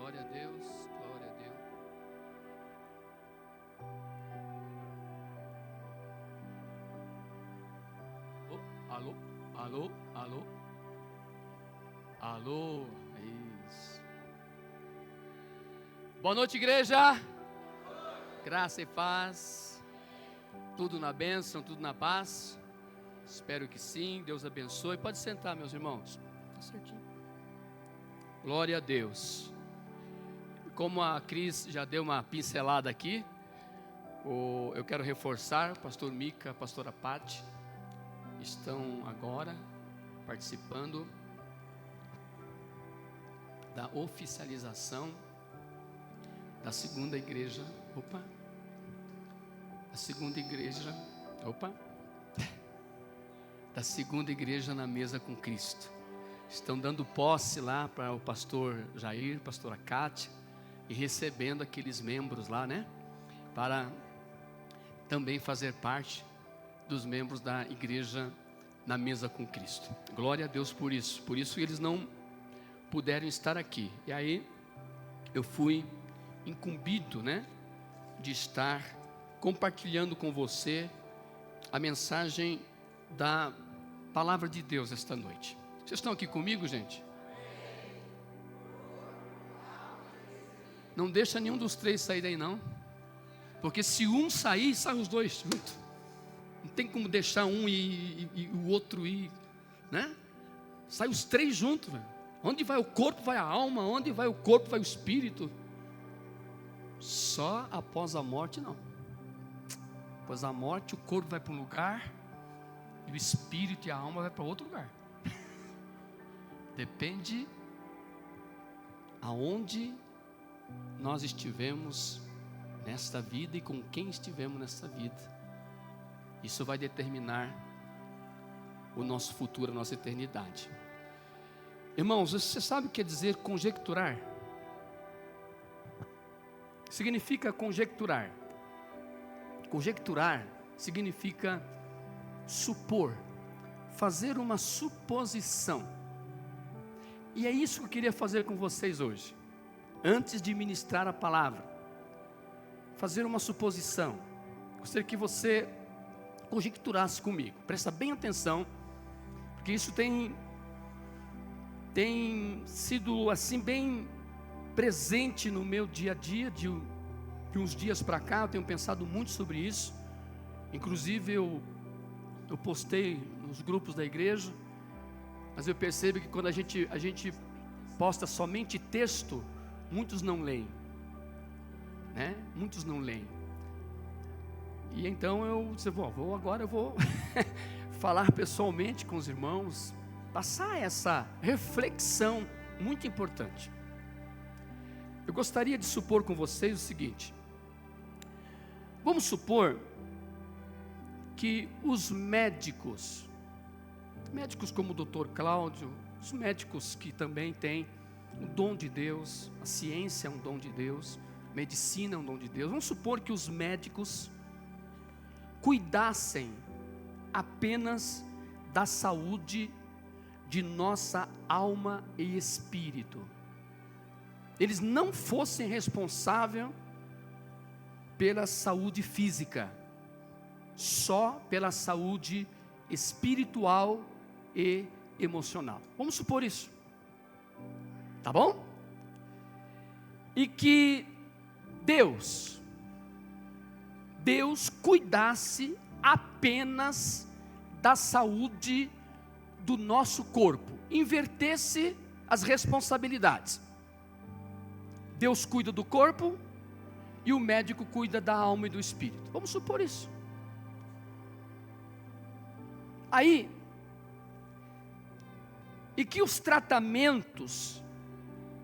Glória a Deus, glória a Deus. Oh, alô, alô, alô, alô, isso. Boa noite, igreja. Graça e paz. Tudo na bênção, tudo na paz. Espero que sim, Deus abençoe. Pode sentar, meus irmãos. Tá certinho. Glória a Deus. Como a Cris já deu uma pincelada aqui, eu quero reforçar, o pastor Mica, a pastora Pati, estão agora participando da oficialização da segunda igreja, da segunda igreja na mesa com Cristo. Estão dando posse lá para o pastor Jair, pastora Cátia, e recebendo aqueles membros lá, né? Para também fazer parte dos membros da igreja na mesa com Cristo. Glória a Deus por isso. Por isso eles não puderam estar aqui. E aí eu fui incumbido, né? De estar compartilhando com você a mensagem da palavra de Deus esta noite. Vocês estão aqui comigo, gente? Não deixa nenhum dos três sair daí, não. Porque se um sair, saem os dois juntos. Não tem como deixar um e o outro ir, né? Sai os três juntos, velho. Onde vai o corpo, vai a alma. Onde vai o corpo, vai o espírito. Só após a morte, não. Após a morte, o corpo vai para um lugar e o espírito e a alma vai para outro lugar. Depende aonde nós estivemos nesta vida e com quem estivemos nesta vida. Isso vai determinar o nosso futuro, a nossa eternidade. Irmãos, você sabe o que quer dizer conjecturar? Significa conjecturar. Conjecturar significa supor, fazer uma suposição. E é isso que eu queria fazer com vocês hoje. Antes de ministrar a palavra, fazer uma suposição. Gostaria que você conjecturasse comigo. Presta bem atenção, porque isso tem sido assim bem presente no meu dia a dia. De uns dias para cá, eu tenho pensado muito sobre isso. Inclusive eu postei nos grupos da igreja. Mas eu percebo que quando a gente posta somente texto, muitos não leem, né? Muitos não leem. E então eu disse, agora eu vou falar pessoalmente com os irmãos, passar essa reflexão muito importante. Eu gostaria de supor com vocês o seguinte: vamos supor que os médicos como o Dr. Cláudio, os médicos que também têm o dom de Deus, a ciência é um dom de Deus, a medicina é um dom de Deus. Vamos supor que os médicos cuidassem apenas da saúde de nossa alma e espírito. Eles não fossem responsáveis pela saúde física, só pela saúde espiritual e emocional. Vamos supor isso. Tá bom? E que Deus cuidasse apenas da saúde do nosso corpo, invertesse as responsabilidades. Deus cuida do corpo e o médico cuida da alma e do espírito. Vamos supor isso. Aí, e que os tratamentos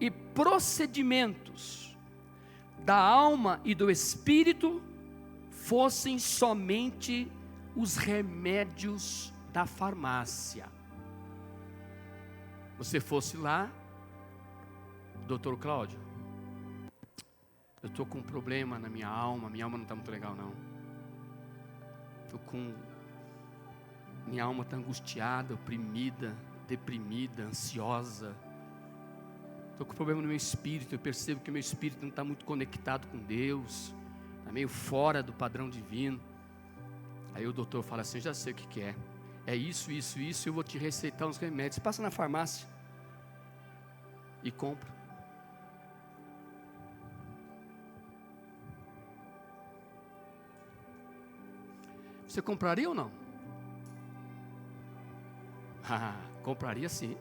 e procedimentos da alma e do espírito fossem somente os remédios da farmácia. Você fosse lá, Dr. Cláudio, eu estou com um problema na minha alma não está muito legal não. Minha alma está angustiada, oprimida, deprimida, ansiosa. estou com problema no meu espírito, eu percebo que o meu espírito não está muito conectado com Deus, está meio fora do padrão divino. Aí o doutor fala assim: já sei o que é. É isso, isso, isso, eu vou te receitar uns remédios. Você passa na farmácia e compra. Você compraria ou não? Compraria sim.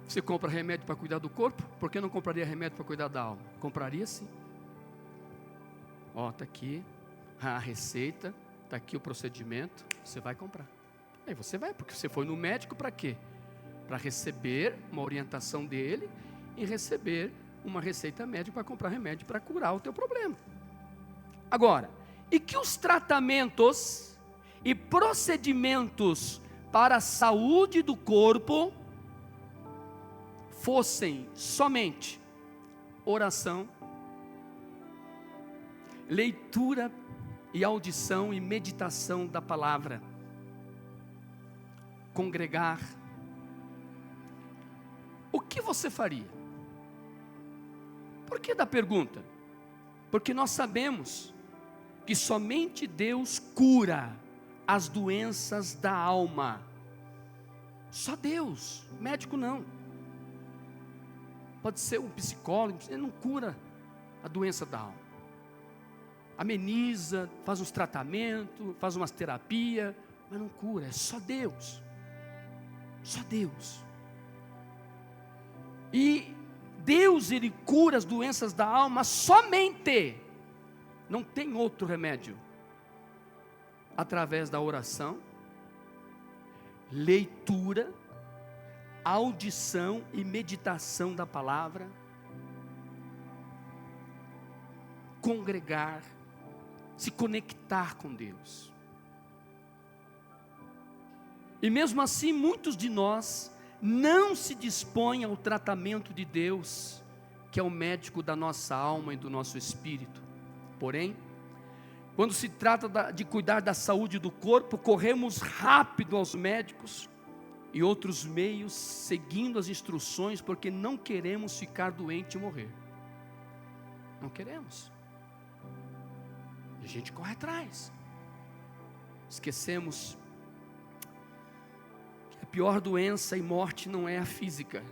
Você compra remédio para cuidar do corpo? Por que não compraria remédio para cuidar da alma? Compraria sim. Ó, está aqui a receita, está aqui o procedimento, você vai comprar. Aí você vai, porque você foi no médico para quê? Para receber uma orientação dele e receber uma receita médica para comprar remédio para curar o teu problema. Agora, e que os tratamentos e procedimentos para a saúde do corpo fossem somente oração, leitura e audição e meditação da palavra, congregar, o que você faria? Por que da pergunta? Porque nós sabemos que somente Deus cura as doenças da alma. Só Deus, médico não. Pode ser um psicólogo, ele não cura a doença da alma. Ameniza, faz uns tratamentos, faz umas terapias, mas não cura, é só Deus. Só Deus. E Deus, Ele cura as doenças da alma somente. Não tem outro remédio. Através da oração, leitura, audição e meditação da palavra, congregar, se conectar com Deus. E mesmo assim, muitos de nós não se dispõem ao tratamento de Deus, que é o médico da nossa alma e do nosso espírito. Porém, quando se trata de cuidar da saúde do corpo, corremos rápido aos médicos e outros meios, seguindo as instruções, porque não queremos ficar doente e morrer. Não queremos. E a gente corre atrás. Esquecemos que a pior doença e morte não é a física,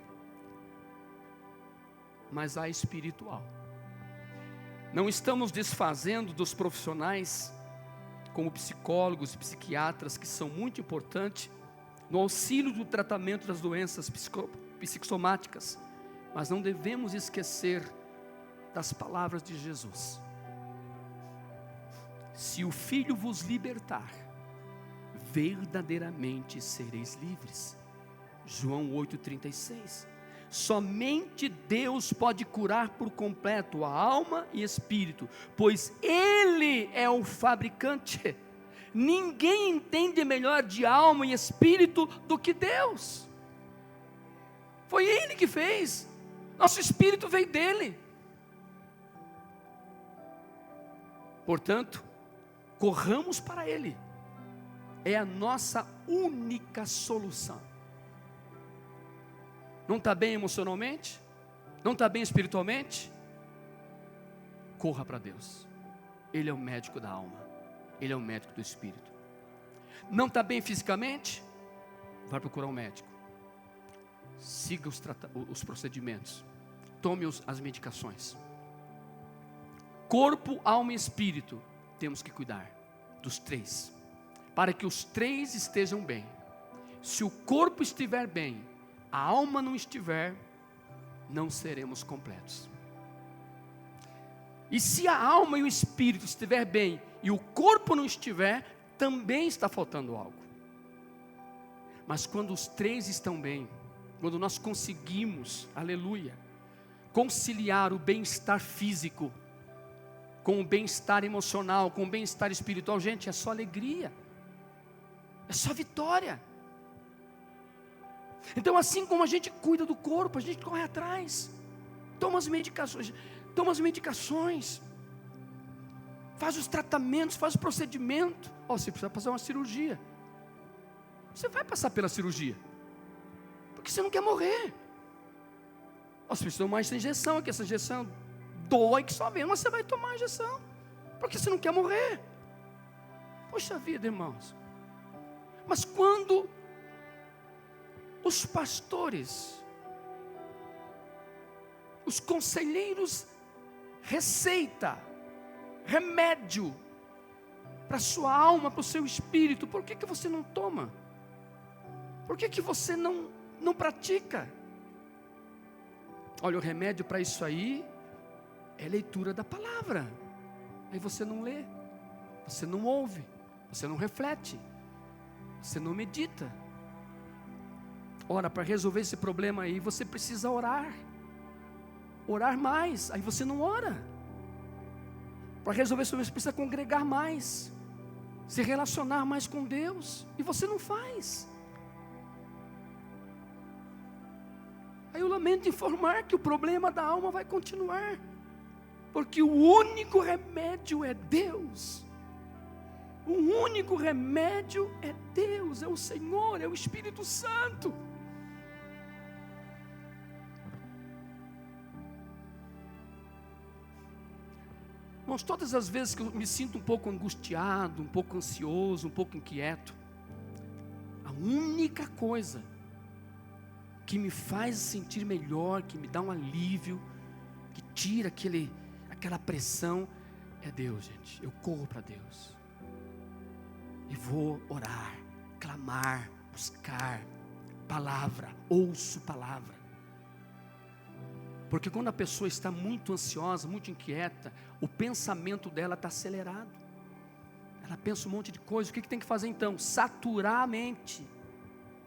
mas a espiritual. Não estamos desfazendo dos profissionais, como psicólogos e psiquiatras, que são muito importantes, no auxílio do tratamento das doenças psicossomáticas, mas não devemos esquecer das palavras de Jesus: se o Filho vos libertar, verdadeiramente sereis livres. João 8,36. Somente Deus pode curar por completo a alma e espírito, pois Ele é o fabricante. Ninguém entende melhor de alma e espírito do que Deus. Foi Ele que fez. Nosso espírito veio dEle. Portanto, corramos para Ele. É a nossa única solução. Não está bem emocionalmente? Não está bem espiritualmente? Corra para Deus. Ele é o médico da alma. Ele é o médico do espírito. Não está bem fisicamente? Vai procurar um médico. Siga os procedimentos. Tome as medicações. Corpo, alma e espírito. Temos que cuidar dos três, para que os três estejam bem. Se o corpo estiver bem, a alma não estiver, não seremos completos. E se a alma e o espírito estiver bem e o corpo não estiver, também está faltando algo. Mas quando os três estão bem, quando nós conseguimos, aleluia, conciliar o bem-estar físico com o bem-estar emocional, com o bem-estar espiritual, gente, é só alegria, é só vitória. Então, assim como a gente cuida do corpo, a gente corre atrás, toma as medicações, faz os tratamentos, faz o procedimento. Você precisa fazer uma cirurgia, você vai passar pela cirurgia, porque você não quer morrer. Nós precisamos tomar essa injeção, que essa injeção dói que só vem, mas você vai tomar a injeção, porque você não quer morrer. Poxa vida, irmãos. Mas quando os pastores, os conselheiros receita, remédio para a sua alma, para o seu espírito, por que você não toma? Por que você não pratica? Olha, o remédio para isso aí é leitura da palavra. Aí você não lê, você não ouve, você não reflete, você não medita. Ora, para resolver esse problema aí, você precisa orar. Orar mais, aí você não ora. Para resolver isso, você precisa congregar mais, se relacionar mais com Deus, e você não faz. Aí eu lamento informar que o problema da alma vai continuar, porque o único remédio é Deus. O único remédio é Deus, é o Senhor, é o Espírito Santo. Irmãos, todas as vezes que eu me sinto um pouco angustiado, um pouco ansioso, um pouco inquieto, a única coisa que me faz sentir melhor, que me dá um alívio, que tira aquela pressão, é Deus, gente. Eu corro para Deus e vou orar, clamar, buscar palavra, ouço palavra. Porque quando a pessoa está muito ansiosa, muito inquieta, o pensamento dela está acelerado. Ela pensa um monte de coisa. O que tem que fazer então? Saturar a mente.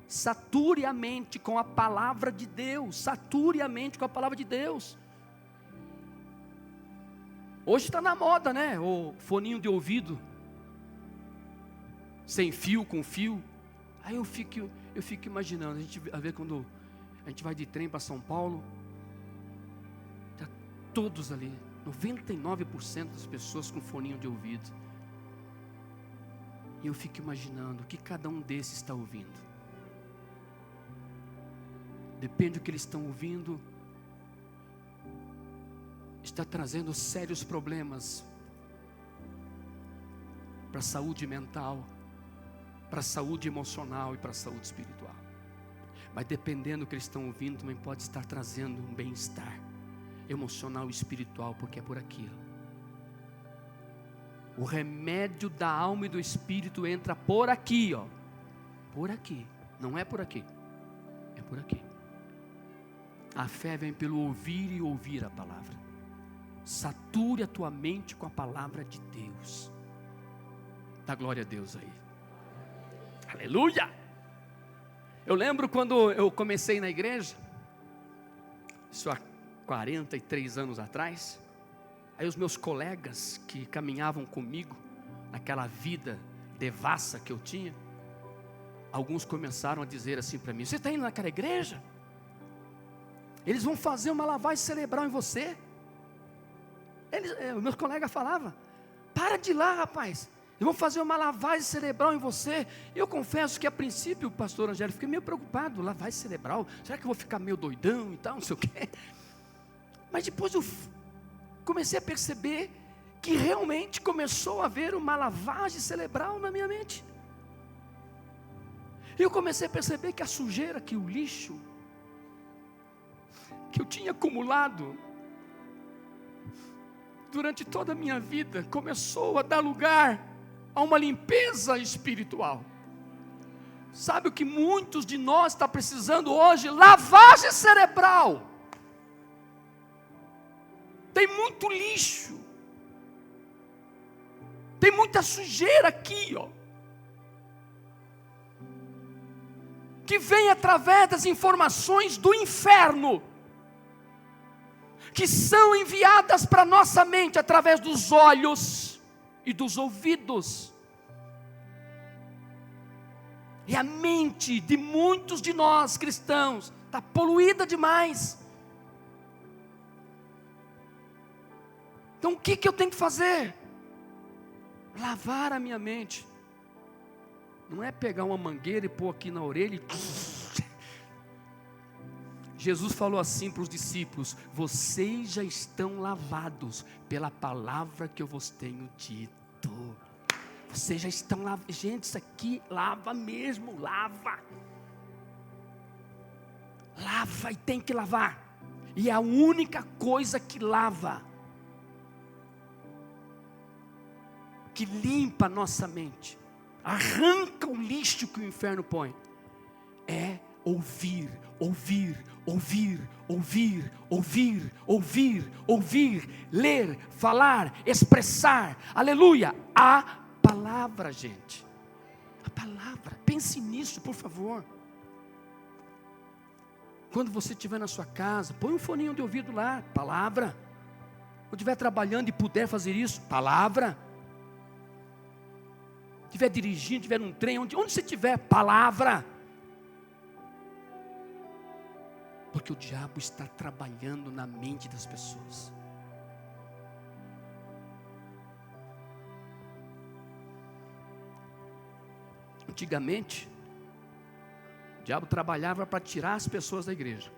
Sature a mente com a palavra de Deus. Sature a mente com a palavra de Deus. Hoje está na moda, né? O foninho de ouvido, sem fio, com fio. Aí eu fico imaginando, a gente vê quando a gente vai de trem para São Paulo, tá todos ali, 99% das pessoas com foninho de ouvido. E eu fico imaginando o que cada um desses está ouvindo. Depende do que eles estão ouvindo, está trazendo sérios problemas para a saúde mental, para a saúde emocional e para a saúde espiritual. Mas dependendo do que eles estão ouvindo, também pode estar trazendo um bem-estar emocional e espiritual, porque é por aquilo. O remédio da alma e do espírito entra por aqui, ó. Por aqui, não é por aqui, é por aqui. A fé vem pelo ouvir e ouvir a palavra. Sature a tua mente com a palavra de Deus. Dá glória a Deus aí. Aleluia! Eu lembro quando eu comecei na igreja, isso há 43 anos atrás. Aí os meus colegas que caminhavam comigo, naquela vida devassa que eu tinha, alguns começaram a dizer assim para mim: você está indo naquela igreja? Eles vão fazer uma lavagem cerebral em você. Meus colegas falavam: para de ir lá, rapaz, eles vão fazer uma lavagem cerebral em você. Eu confesso que a princípio, pastor Angélico, fiquei meio preocupado. Lavagem cerebral, será que eu vou ficar meio doidão e tal, não sei o quê? Mas depois eu comecei a perceber que realmente começou a haver uma lavagem cerebral na minha mente. E eu comecei a perceber que a sujeira, que o lixo que eu tinha acumulado durante toda a minha vida começou a dar lugar a uma limpeza espiritual. Sabe o que muitos de nós estão precisando hoje? Lavagem cerebral. Tem muito lixo, tem muita sujeira aqui, ó, que vem através das informações do inferno, que são enviadas para nossa mente através dos olhos e dos ouvidos. E a mente de muitos de nós cristãos está poluída demais. Então o que eu tenho que fazer? Lavar a minha mente. Não é pegar uma mangueira e pôr aqui na orelha e Jesus falou assim para os discípulos: vocês já estão lavados pela palavra que eu vos tenho dito. Vocês já estão lavados. Gente, isso aqui lava mesmo, lava. Lava, e tem que lavar. E é a única coisa que lava, que limpa a nossa mente, arranca o lixo que o inferno põe, é ouvir, ouvir, ouvir, ouvir, ouvir, ouvir, ouvir, ler, falar, expressar, aleluia, a palavra, gente, a palavra. Pense nisso, por favor. Quando você estiver na sua casa, põe um foninho de ouvido lá, palavra. Quando estiver trabalhando e puder fazer isso, palavra. Estiver dirigindo, estiver num trem, onde você estiver, palavra. Porque o diabo está trabalhando na mente das pessoas. Antigamente, o diabo trabalhava para tirar as pessoas da igreja.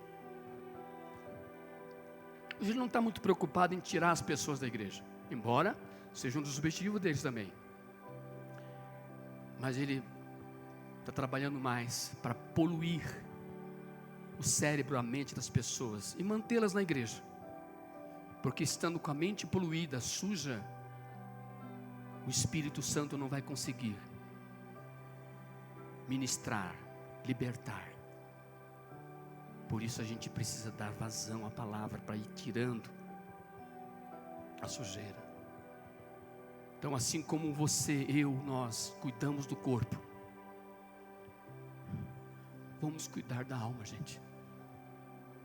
Hoje ele não está muito preocupado em tirar as pessoas da igreja, embora seja um dos objetivos deles também. Mas ele está trabalhando mais para poluir o cérebro, a mente das pessoas e mantê-las na igreja. Porque estando com a mente poluída, suja, o Espírito Santo não vai conseguir ministrar, libertar. Por isso a gente precisa dar vazão à palavra para ir tirando a sujeira. Então, assim como você, eu, nós cuidamos do corpo, vamos cuidar da alma, gente.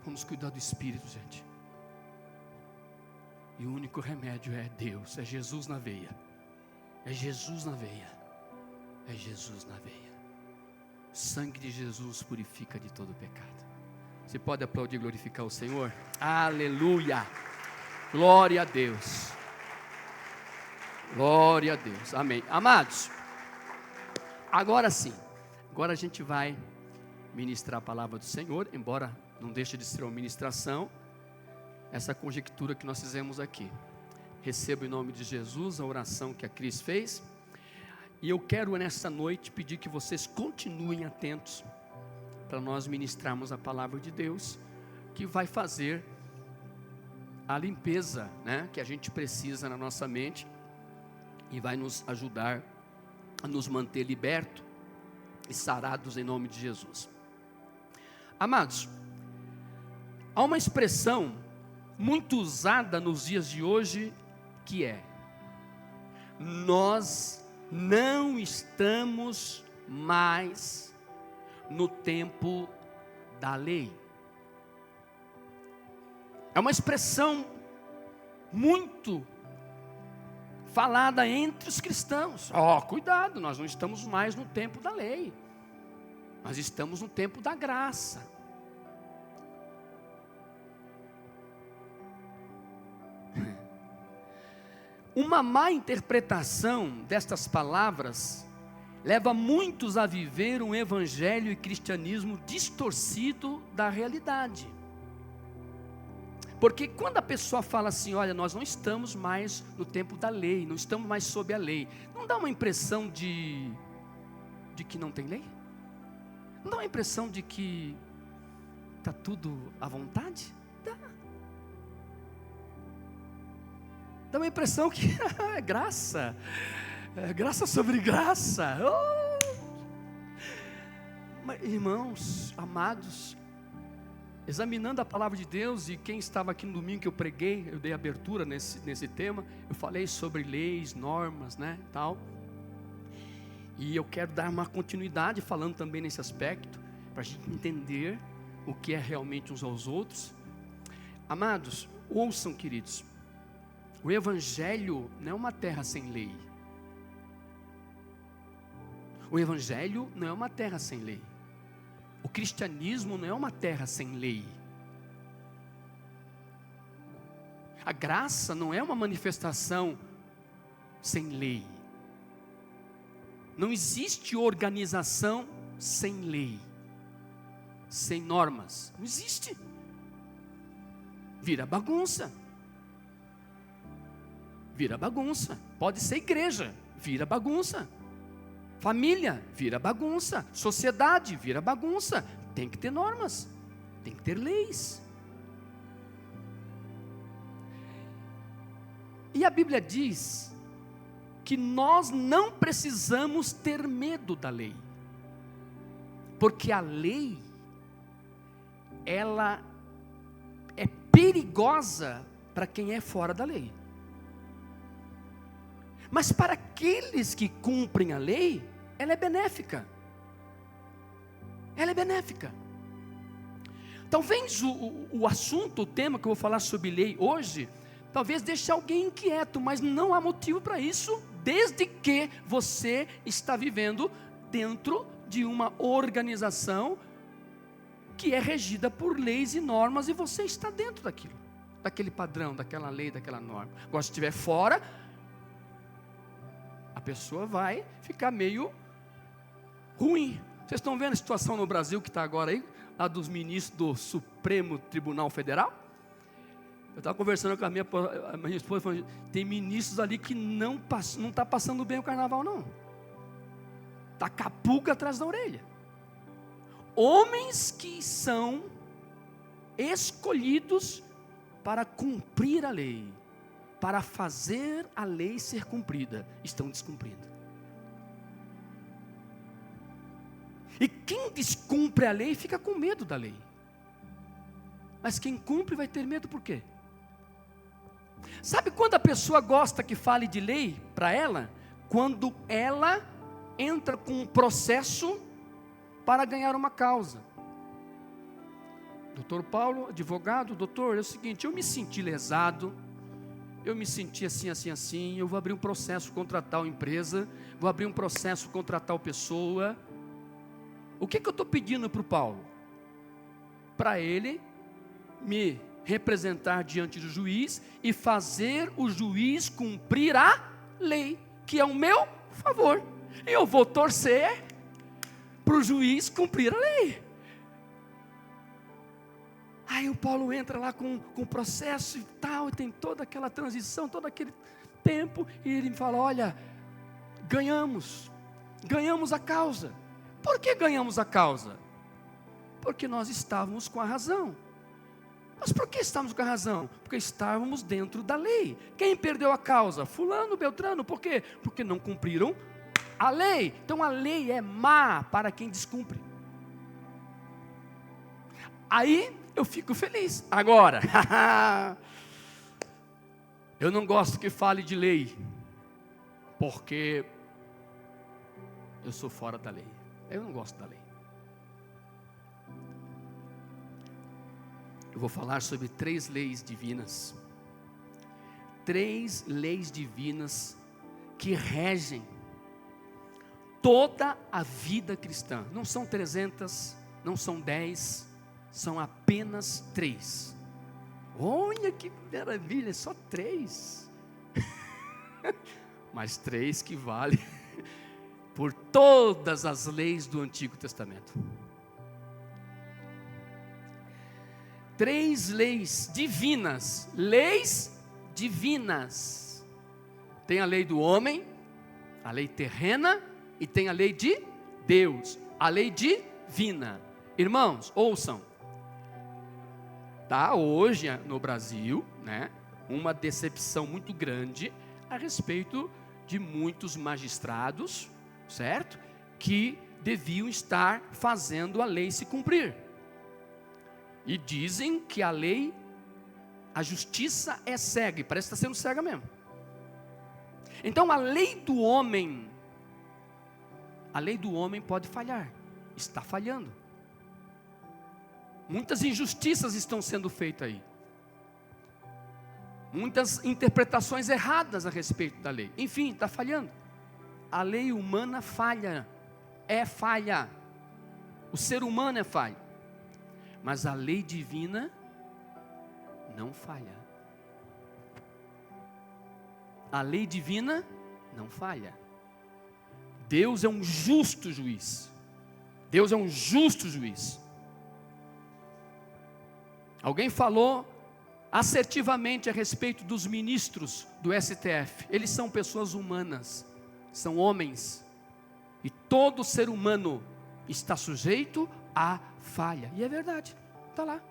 Vamos cuidar do espírito, gente. E o único remédio é Deus, é Jesus na veia. É Jesus na veia. É Jesus na veia. O sangue de Jesus purifica de todo pecado. Você pode aplaudir e glorificar o Senhor? Aleluia! Glória a Deus. Glória a Deus. Amém. Amados, agora sim. Agora a gente vai ministrar a palavra do Senhor, embora não deixe de ser uma ministração, essa conjectura que nós fizemos aqui. Recebo em nome de Jesus a oração que a Cris fez. E eu quero nessa noite pedir que vocês continuem atentos para nós ministrarmos a palavra de Deus, que vai fazer a limpeza, né, que a gente precisa na nossa mente e vai nos ajudar a nos manter libertos e sarados em nome de Jesus. Amados, há uma expressão muito usada nos dias de hoje que é: nós não estamos mais no tempo da lei. É uma expressão muito falada entre os cristãos. Cuidado, nós não estamos mais no tempo da lei. Nós estamos no tempo da graça. Uma má interpretação destas palavras leva muitos a viver um evangelho e cristianismo distorcido da realidade. Porque quando a pessoa fala assim, olha, nós não estamos mais no tempo da lei, não estamos mais sob a lei, não dá uma impressão de que não tem lei? Não dá uma impressão de que está tudo à vontade? Dá uma impressão que é graça, graça sobre graça. Mas, irmãos, amados, examinando a palavra de Deus, e quem estava aqui no domingo que eu preguei, eu dei abertura nesse tema, eu falei sobre leis, normas, né, tal. E eu quero dar uma continuidade falando também nesse aspecto, para a gente entender o que é realmente uns aos outros. Amados, ouçam, queridos, o evangelho não é uma terra sem lei. O evangelho não é uma terra sem lei. O cristianismo não é uma terra sem lei. A graça não é uma manifestação sem lei. Não existe organização sem lei, sem normas. Não existe. vira bagunça. Vira bagunça. Pode ser igreja, vira bagunça. Família, vira bagunça. Sociedade, vira bagunça. Tem que ter normas, tem que ter leis. E a Bíblia diz que nós não precisamos ter medo da lei, porque a lei, ela é perigosa para quem é fora da lei. Mas para aqueles que cumprem a lei, ela é benéfica. Ela é benéfica. Talvez o assunto, o tema que eu vou falar sobre lei hoje, talvez deixe alguém inquieto, mas não há motivo para isso, desde que você está vivendo dentro de uma organização que é regida por leis e normas, e você está dentro daquilo, daquele padrão, daquela lei, daquela norma. Agora, se estiver fora, a pessoa vai ficar meio ruim. Vocês estão vendo a situação no Brasil que está agora aí, lá dos ministros do Supremo Tribunal Federal? Eu estava conversando com a minha esposa, falando, tem ministros ali que não está passando bem o carnaval, não. Está com a pulga atrás da orelha. Homens que são escolhidos para cumprir a lei, para fazer a lei ser cumprida, estão descumprindo. E quem descumpre a lei fica com medo da lei. Mas quem cumpre vai ter medo por quê? Sabe quando a pessoa gosta que fale de lei para ela? Quando ela entra com um processo para ganhar uma causa. Doutor Paulo, advogado, doutor, é o seguinte, eu me senti lesado, eu me senti assim, eu vou abrir um processo contra tal empresa, vou abrir um processo contra tal pessoa. O que eu estou pedindo para o Paulo? Para ele me representar diante do juiz e fazer o juiz cumprir a lei, que é o meu favor. E eu vou torcer para o juiz cumprir a lei. Aí o Paulo entra lá com o processo e tal, e tem toda aquela transição, todo aquele tempo, e ele me fala, olha, ganhamos a causa. Por que ganhamos a causa? Porque nós estávamos com a razão. Mas por que estávamos com a razão? Porque estávamos dentro da lei. Quem perdeu a causa? Fulano, Beltrano. Por quê? Porque não cumpriram a lei. Então a lei é má para quem descumpre. Aí eu fico feliz. Agora, eu não gosto que fale de lei, porque eu sou fora da lei. Eu não gosto da lei. Eu vou falar sobre 3 leis divinas. 3 leis divinas que regem toda a vida cristã. Não são 300, não são 10, são apenas 3. Olha que maravilha, só 3. Mas 3 que vale por todas as leis do Antigo Testamento. 3 leis divinas. Leis divinas. Tem a lei do homem, a lei terrena, e tem a lei de Deus, a lei divina. Irmãos, ouçam. Tá hoje no Brasil, né, uma decepção muito grande a respeito de muitos magistrados, certo? Que deviam estar fazendo a lei se cumprir. E dizem que a lei, a justiça é cega, e parece que está sendo cega mesmo. Então a lei do homem pode falhar, está falhando. Muitas injustiças estão sendo feitas aí. Muitas interpretações erradas a respeito da lei. Enfim, está falhando. A lei humana falha, é falha. O ser humano é falho. Mas a lei divina não falha. A lei divina não falha. Deus é um justo juiz. Deus é um justo juiz. Alguém falou assertivamente a respeito dos ministros do STF. Eles são pessoas humanas, são homens, e todo ser humano está sujeito à falha, e é verdade, está lá.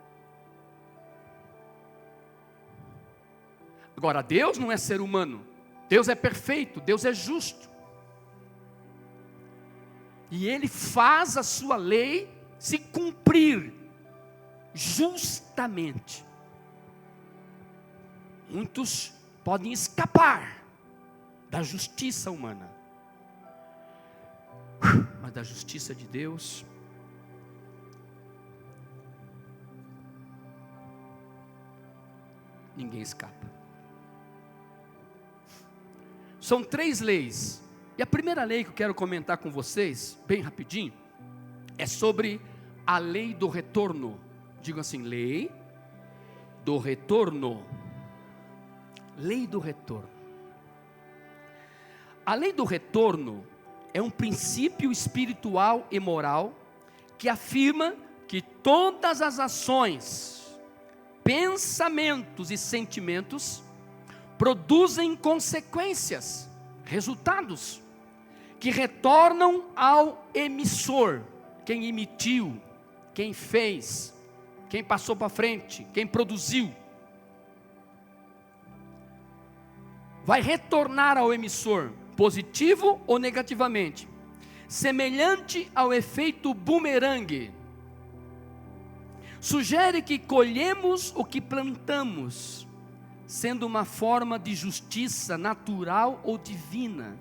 Agora, Deus não é ser humano, Deus é perfeito, Deus é justo, e Ele faz a sua lei se cumprir justamente. Muitos podem escapar da justiça humana, mas da justiça de Deus, ninguém escapa. São 3 leis, e a primeira lei que eu quero comentar com vocês, bem rapidinho, é sobre a lei do retorno. Digo assim, lei do retorno. Lei do retorno. A lei do retorno é um princípio espiritual e moral que afirma que todas as ações, pensamentos e sentimentos produzem consequências, resultados, que retornam ao emissor, quem emitiu, quem fez, quem passou para frente, quem produziu. Vai retornar ao emissor, positivo ou negativamente, semelhante ao efeito bumerangue. Sugere que colhemos o que plantamos, sendo uma forma de justiça natural ou divina,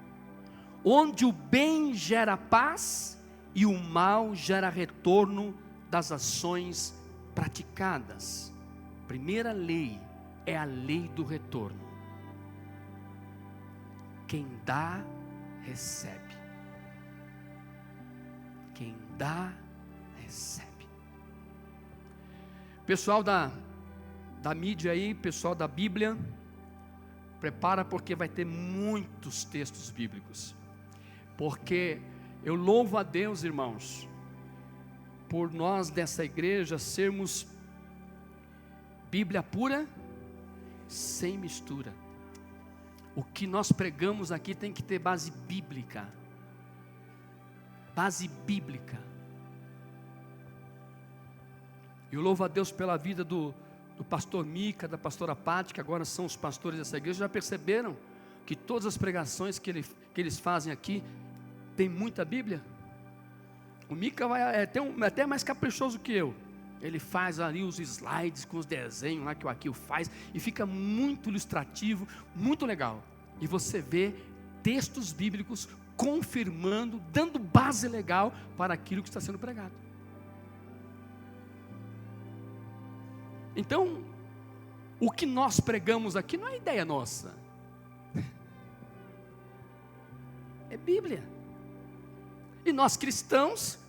onde o bem gera paz e o mal gera retorno das ações praticadas. Primeira lei é a lei do retorno. Quem dá, recebe. Quem dá, recebe. Pessoal da mídia aí, pessoal da Bíblia, prepara porque vai ter muitos textos bíblicos. Porque eu louvo a Deus, irmãos, por nós dessa igreja sermos Bíblia pura, sem mistura. O que nós pregamos aqui tem que ter base bíblica. Base bíblica. Eu louvo a Deus pela vida do pastor Mica, da pastora Pati, que agora são os pastores dessa igreja. Já perceberam que todas as pregações que eles fazem aqui tem muita Bíblia? O Mica até mais caprichoso que eu. Ele faz ali os slides com os desenhos lá que o Aquil faz, e fica muito ilustrativo, muito legal. E você vê textos bíblicos confirmando, dando base legal para aquilo que está sendo pregado. Então, o que nós pregamos aqui não é ideia nossa, é Bíblia. E nós cristãos,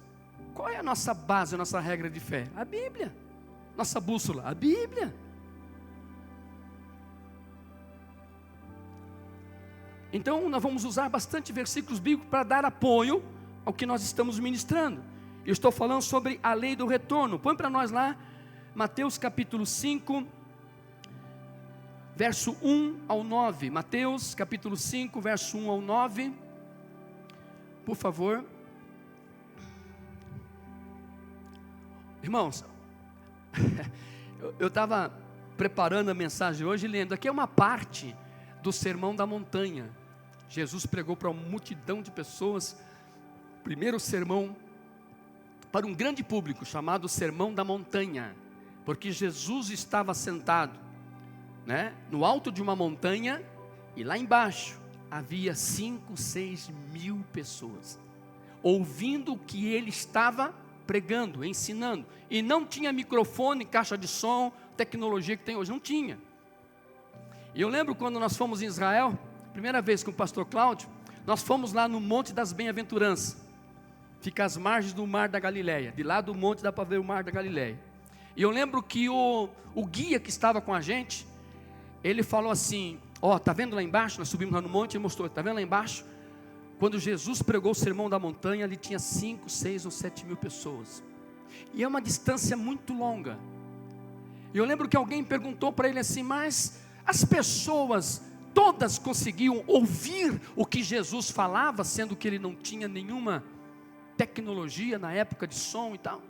qual é a nossa base, a nossa regra de fé? A Bíblia. Nossa bússola, a Bíblia. Então nós vamos usar bastante versículos bíblicos para dar apoio ao que nós estamos ministrando. Eu estou falando sobre a lei do retorno. Põe para nós lá, Mateus capítulo 5, verso 1 ao 9. Mateus capítulo 5, verso 1 ao 9. Por favor. Irmãos, eu estava preparando a mensagem hoje, lendo. Aqui é uma parte do Sermão da Montanha. Jesus pregou para uma multidão de pessoas. Primeiro sermão para um grande público, chamado Sermão da Montanha, porque Jesus estava sentado, no alto de uma montanha, e lá embaixo havia 5, 6 mil pessoas, ouvindo o que ele estava pregando, ensinando, e não tinha microfone, caixa de som, tecnologia que tem hoje, não tinha. E eu lembro quando nós fomos em Israel, primeira vez com o pastor Cláudio, nós fomos lá no Monte das Bem-aventuranças, fica às margens do Mar da Galileia, de lá do monte dá para ver o Mar da Galileia. E eu lembro que o guia que estava com a gente, ele falou assim, tá vendo lá embaixo, nós subimos lá no monte, ele mostrou, tá vendo lá embaixo, quando Jesus pregou o Sermão da Montanha, ali tinha 5, 6 ou 7 mil pessoas, e é uma distância muito longa. E eu lembro que alguém perguntou para ele assim: mas as pessoas todas conseguiam ouvir o que Jesus falava, sendo que ele não tinha nenhuma tecnologia na época de som e tal?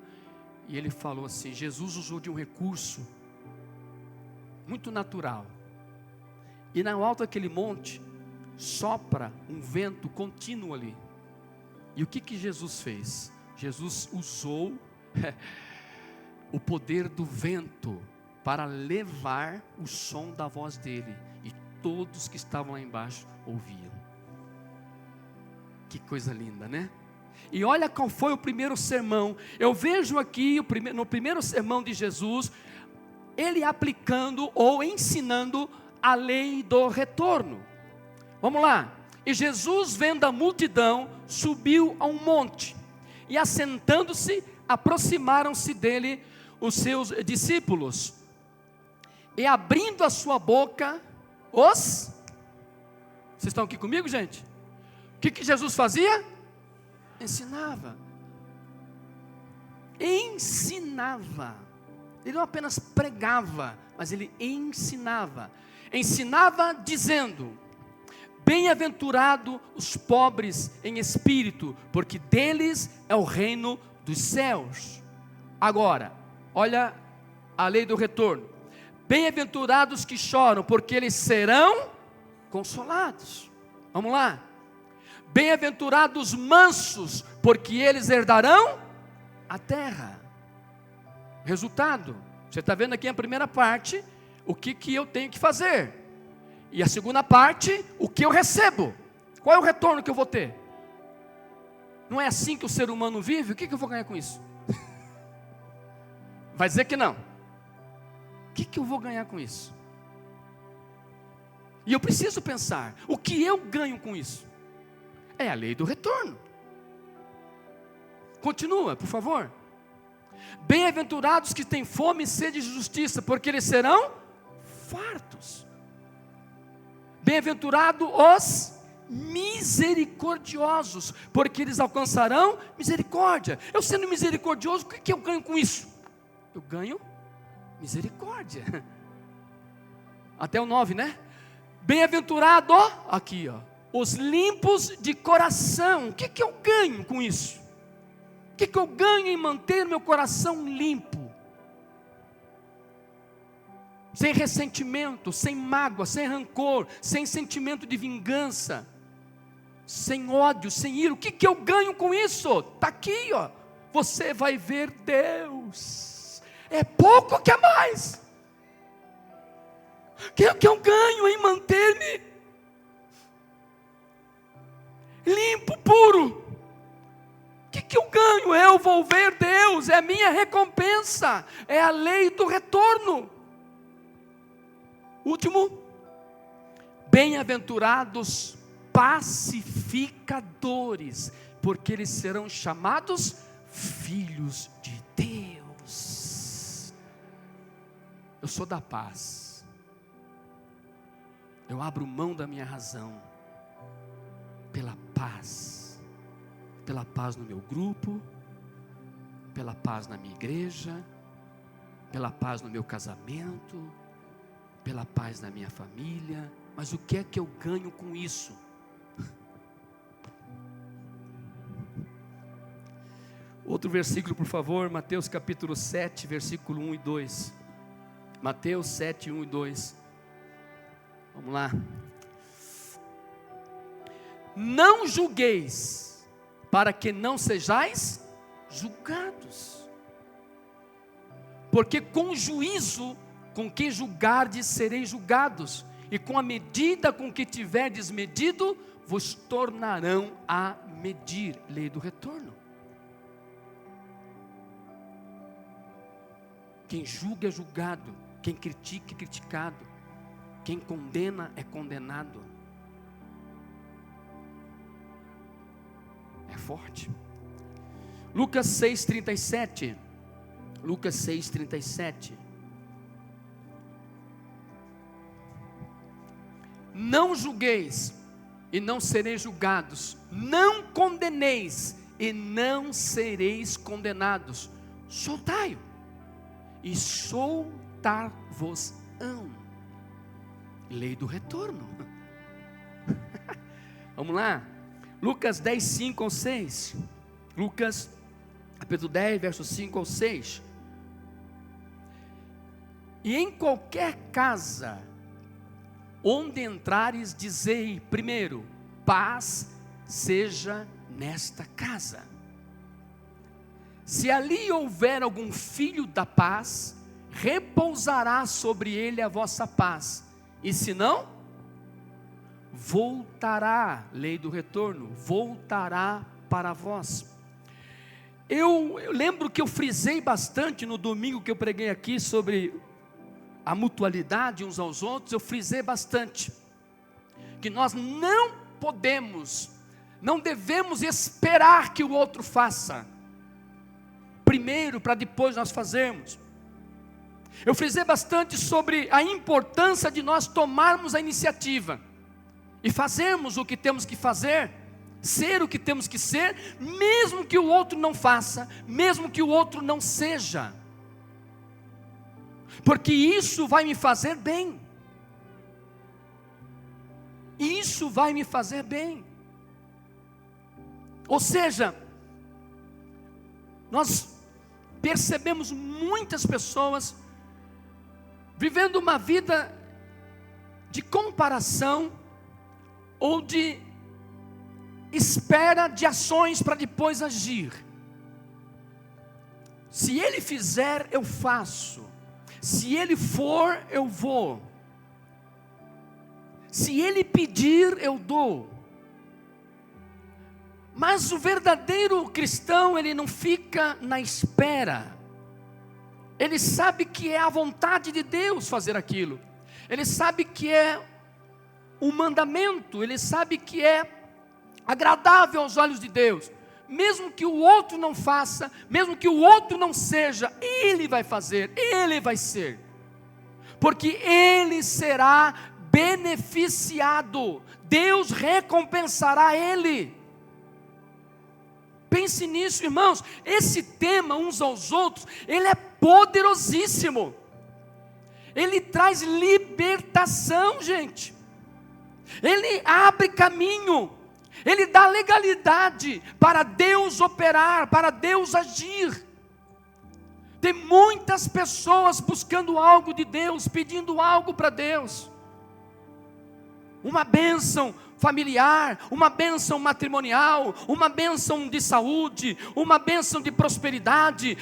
E ele falou assim: Jesus usou de um recurso muito natural. E no alto daquele monte sopra um vento contínuo ali. E o que Jesus fez? Jesus usou o poder do vento para levar o som da voz dele, e todos que estavam lá embaixo ouviam. Que coisa linda, né? E olha qual foi o primeiro sermão. Eu vejo aqui no primeiro sermão de Jesus, ele aplicando ou ensinando a lei do retorno. Vamos lá. E Jesus, vendo a multidão, subiu a um monte, e assentando-se, aproximaram-se dele os seus discípulos, e abrindo a sua boca, vocês estão aqui comigo, gente? O que Jesus fazia? Ensinava. Ensinava. Ele não apenas pregava, mas ele ensinava. Ensinava dizendo: bem-aventurado os pobres em espírito, porque deles é o reino dos céus. Agora, olha a lei do retorno. Bem-aventurados que choram, porque eles serão consolados. Vamos lá. Bem-aventurados mansos, porque eles herdarão a terra. Resultado, você está vendo aqui a primeira parte, o que eu tenho que fazer. E a segunda parte, o que eu recebo. Qual é o retorno que eu vou ter? Não é assim que o ser humano vive? O que eu vou ganhar com isso? Vai dizer que não. O que eu vou ganhar com isso? E eu preciso pensar, o que eu ganho com isso? É a lei do retorno. Continua, por favor. Bem-aventurados que têm fome e sede de justiça, porque eles serão fartos. Bem-aventurados os misericordiosos, porque eles alcançarão misericórdia. Eu sendo misericordioso, o que eu ganho com isso? Eu ganho misericórdia. Até o 9, né? Bem-aventurado, aqui ó, os limpos de coração. O que eu ganho com isso? O que eu ganho em manter meu coração limpo? Sem ressentimento, sem mágoa, sem rancor, sem sentimento de vingança, sem ódio, sem ira. O que eu ganho com isso? Está aqui, ó. Você vai ver Deus. É pouco que é mais. O que eu ganho em manter-me limpo, puro? O que eu ganho? Eu vou ver Deus, é a minha recompensa, é a lei do retorno. Último, bem-aventurados pacificadores, porque eles serão chamados filhos de Deus. Eu sou da paz. Eu abro mão da minha razão pela paz. Pela paz no meu grupo, pela paz na minha igreja, pela paz no meu casamento, pela paz na minha família. Mas o que é que eu ganho com isso? Outro versículo, por favor, Mateus capítulo 7, versículo 1 e 2. Mateus 7, 1 e 2. Vamos lá. Não julgueis, para que não sejais julgados. Porque com o juízo com que julgardes, sereis julgados, e com a medida com que tiverdes medido, vos tornarão a medir. Lei do retorno. Quem julga é julgado, quem critica é criticado, quem condena é condenado. É forte. Lucas 6,37. Lucas 6,37. Não julgueis e não sereis julgados, não condeneis e não sereis condenados. Soltai-o e soltai voltar-vos-ão. Lei do retorno. Vamos lá. Lucas 10, 5 ao 6. Lucas, capítulo 10, versos 5 ao 6. E em qualquer casa onde entrares, dizei primeiro: paz seja nesta casa. Se ali houver algum filho da paz, repousará sobre ele a vossa paz, e se não, voltará, lei do retorno, voltará para vós. Eu lembro que eu frisei bastante no domingo que eu preguei aqui sobre a mutualidade uns aos outros. Eu frisei bastante que nós não podemos, não devemos esperar que o outro faça primeiro para depois nós fazermos. Eu frisei bastante sobre a importância de nós tomarmos a iniciativa e fazermos o que temos que fazer, ser o que temos que ser, mesmo que o outro não faça, mesmo que o outro não seja, porque isso vai me fazer bem. Isso vai me fazer bem. Ou seja, nós percebemos muitas pessoas vivendo uma vida de comparação ou de espera de ações para depois agir. Se ele fizer, eu faço. Se ele for, eu vou. Se ele pedir, eu dou. Mas o verdadeiro cristão, ele não fica na espera. Ele sabe que é a vontade de Deus fazer aquilo. Ele sabe que é um mandamento. Ele sabe que é agradável aos olhos de Deus. Mesmo que o outro não faça, mesmo que o outro não seja, ele vai fazer, ele vai ser. Porque ele será beneficiado. Deus recompensará ele. Pense nisso, irmãos. Esse tema, uns aos outros, ele é poderosíssimo. Ele traz libertação, gente. Ele abre caminho. Ele dá legalidade para Deus operar, para Deus agir. Tem muitas pessoas buscando algo de Deus, pedindo algo para Deus. Uma bênção familiar, uma bênção matrimonial, uma bênção de saúde, uma bênção de prosperidade.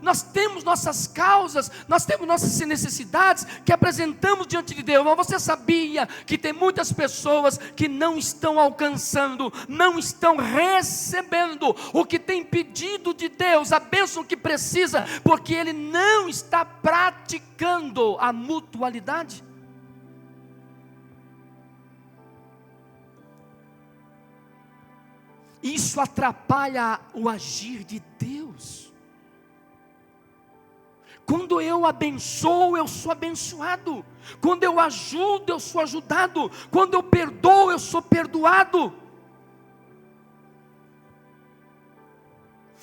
Nós temos nossas causas, nós temos nossas necessidades que apresentamos diante de Deus. Mas você sabia que tem muitas pessoas que não estão alcançando, não estão recebendo o que tem pedido de Deus, a bênção que precisa, porque ele não está praticando a mutualidade? Isso atrapalha o agir de Deus. Quando eu abençoo, eu sou abençoado. Quando eu ajudo, eu sou ajudado. Quando eu perdoo, eu sou perdoado.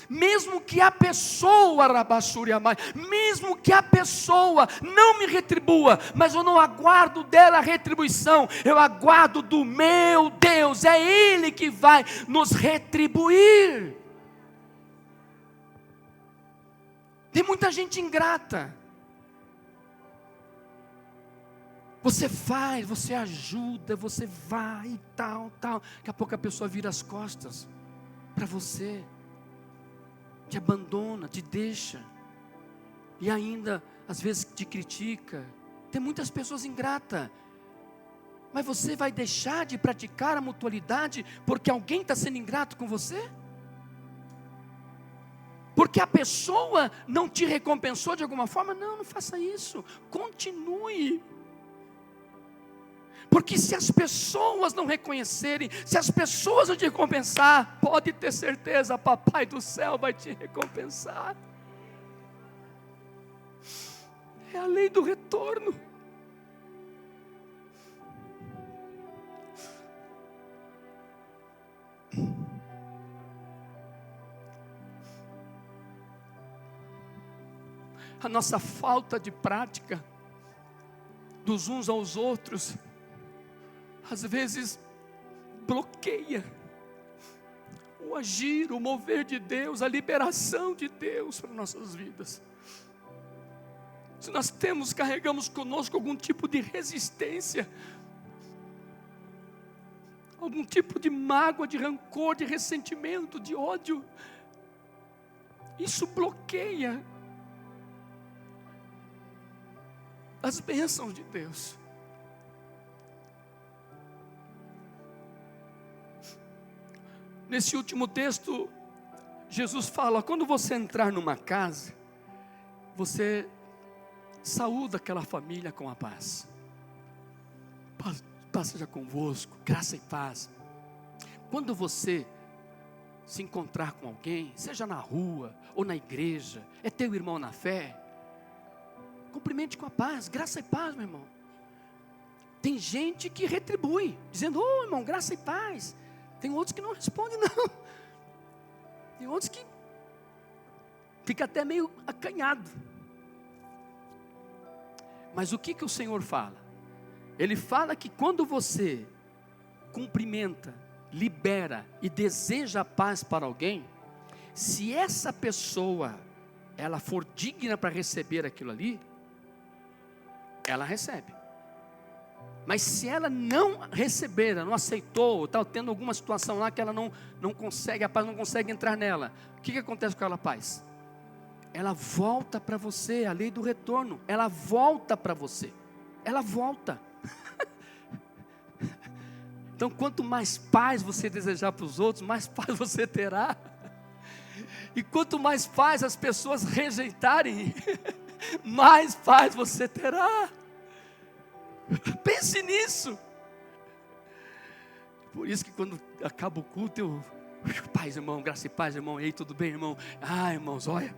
Mesmo que a pessoa, mesmo que a pessoa não me retribua, mas eu não aguardo dela a retribuição, eu aguardo do meu Deus, é Ele que vai nos retribuir. Tem muita gente ingrata. Você faz, você ajuda, você vai e tal. Daqui a pouco a pessoa vira as costas para você, te abandona, te deixa, e ainda às vezes te critica. Tem muitas pessoas ingratas. Mas você vai deixar de praticar a mutualidade porque alguém está sendo ingrato com você? Porque a pessoa não te recompensou de alguma forma? Não faça isso, continue. Porque se as pessoas não reconhecerem, se as pessoas não te recompensar, pode ter certeza, papai do céu vai te recompensar. É a lei do retorno. a nossa falta de prática dos uns aos outros, às vezes bloqueia o agir, o mover de Deus, a liberação de Deus para nossas vidas. Se nós carregamos conosco algum tipo de resistência, algum tipo de mágoa, de rancor, de ressentimento, de ódio, isso bloqueia as bênçãos de Deus. Nesse último texto, Jesus fala: quando você entrar numa casa, você saúda aquela família com a paz. Paz seja convosco, graça e paz. Quando você se encontrar com alguém, seja na rua ou na igreja, é teu irmão na fé, cumprimente com a paz, graça e paz, meu irmão. Tem gente que retribui, dizendo: ô irmão, graça e paz. Tem outros que não respondem, não. Tem outros que fica até meio acanhado. Mas o que o Senhor fala? Ele fala que quando você cumprimenta, libera e deseja a paz para alguém, se essa pessoa, ela for digna para receber aquilo ali, ela recebe. Mas se ela não receber, ela não aceitou, está tendo alguma situação lá que ela não consegue, a paz não consegue entrar nela, o que acontece com aquela paz? Ela volta para você, a lei do retorno, ela volta para você, ela volta. Então quanto mais paz você desejar para os outros, mais paz você terá. E quanto mais paz as pessoas rejeitarem, mais paz você terá. Pense nisso. Por isso que quando acaba o culto, eu paz, irmão, graça e paz, irmão. Ei, tudo bem, irmão? Ah, irmãos, olha.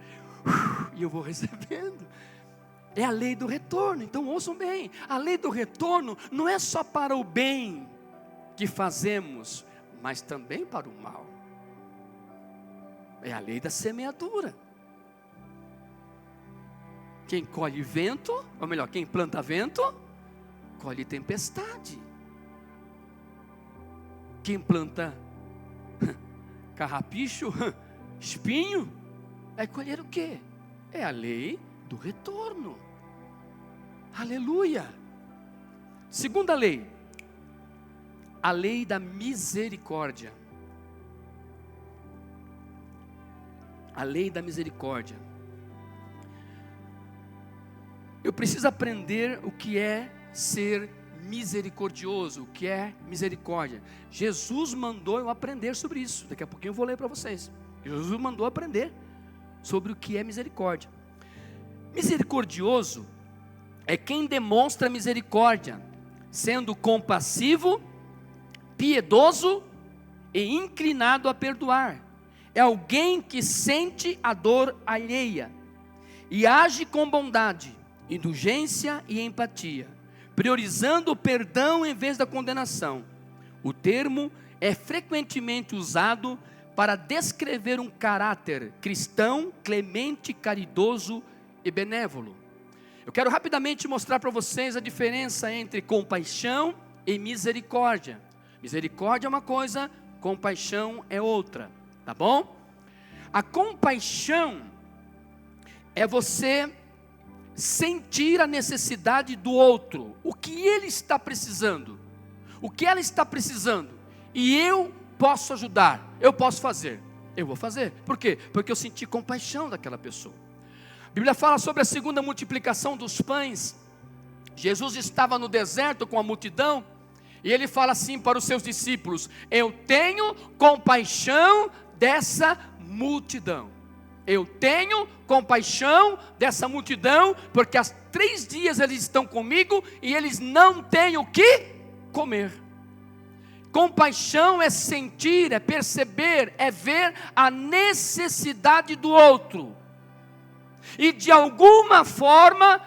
E eu vou recebendo. É a lei do retorno. Então ouçam bem, a lei do retorno não é só para o bem que fazemos, mas também para o mal. É a lei da semeadura. Quem colhe vento, ou melhor, quem planta vento, colhe tempestade. Quem planta carrapicho, espinho, vai colher o quê? É a lei do retorno. Aleluia. Segunda lei, a lei da misericórdia. A lei da misericórdia. Eu preciso aprender o que é ser misericordioso, o que é misericórdia. Jesus mandou eu aprender sobre isso. Daqui a pouquinho eu vou ler para vocês. Jesus mandou aprender sobre o que é misericórdia. Misericordioso é quem demonstra misericórdia, sendo compassivo, piedoso e inclinado a perdoar. É alguém que sente a dor alheia e age com bondade, indulgência e empatia, priorizando o perdão em vez da condenação. O termo é frequentemente usado para descrever um caráter cristão, clemente, caridoso e benévolo. Eu quero rapidamente mostrar para vocês a diferença entre compaixão e misericórdia. Misericórdia é uma coisa, compaixão é outra, tá bom? A compaixão é você sentir a necessidade do outro, o que ele está precisando, o que ela está precisando, e eu posso ajudar, eu posso fazer, eu vou fazer. Por quê? Porque eu senti compaixão daquela pessoa. A Bíblia fala sobre a segunda multiplicação dos pães. Jesus estava no deserto com a multidão, e ele fala assim para os seus discípulos: eu tenho compaixão dessa multidão. Eu tenho compaixão dessa multidão, porque há 3 dias eles estão comigo e eles não têm o que comer. Compaixão é sentir, é perceber, é ver a necessidade do outro e de alguma forma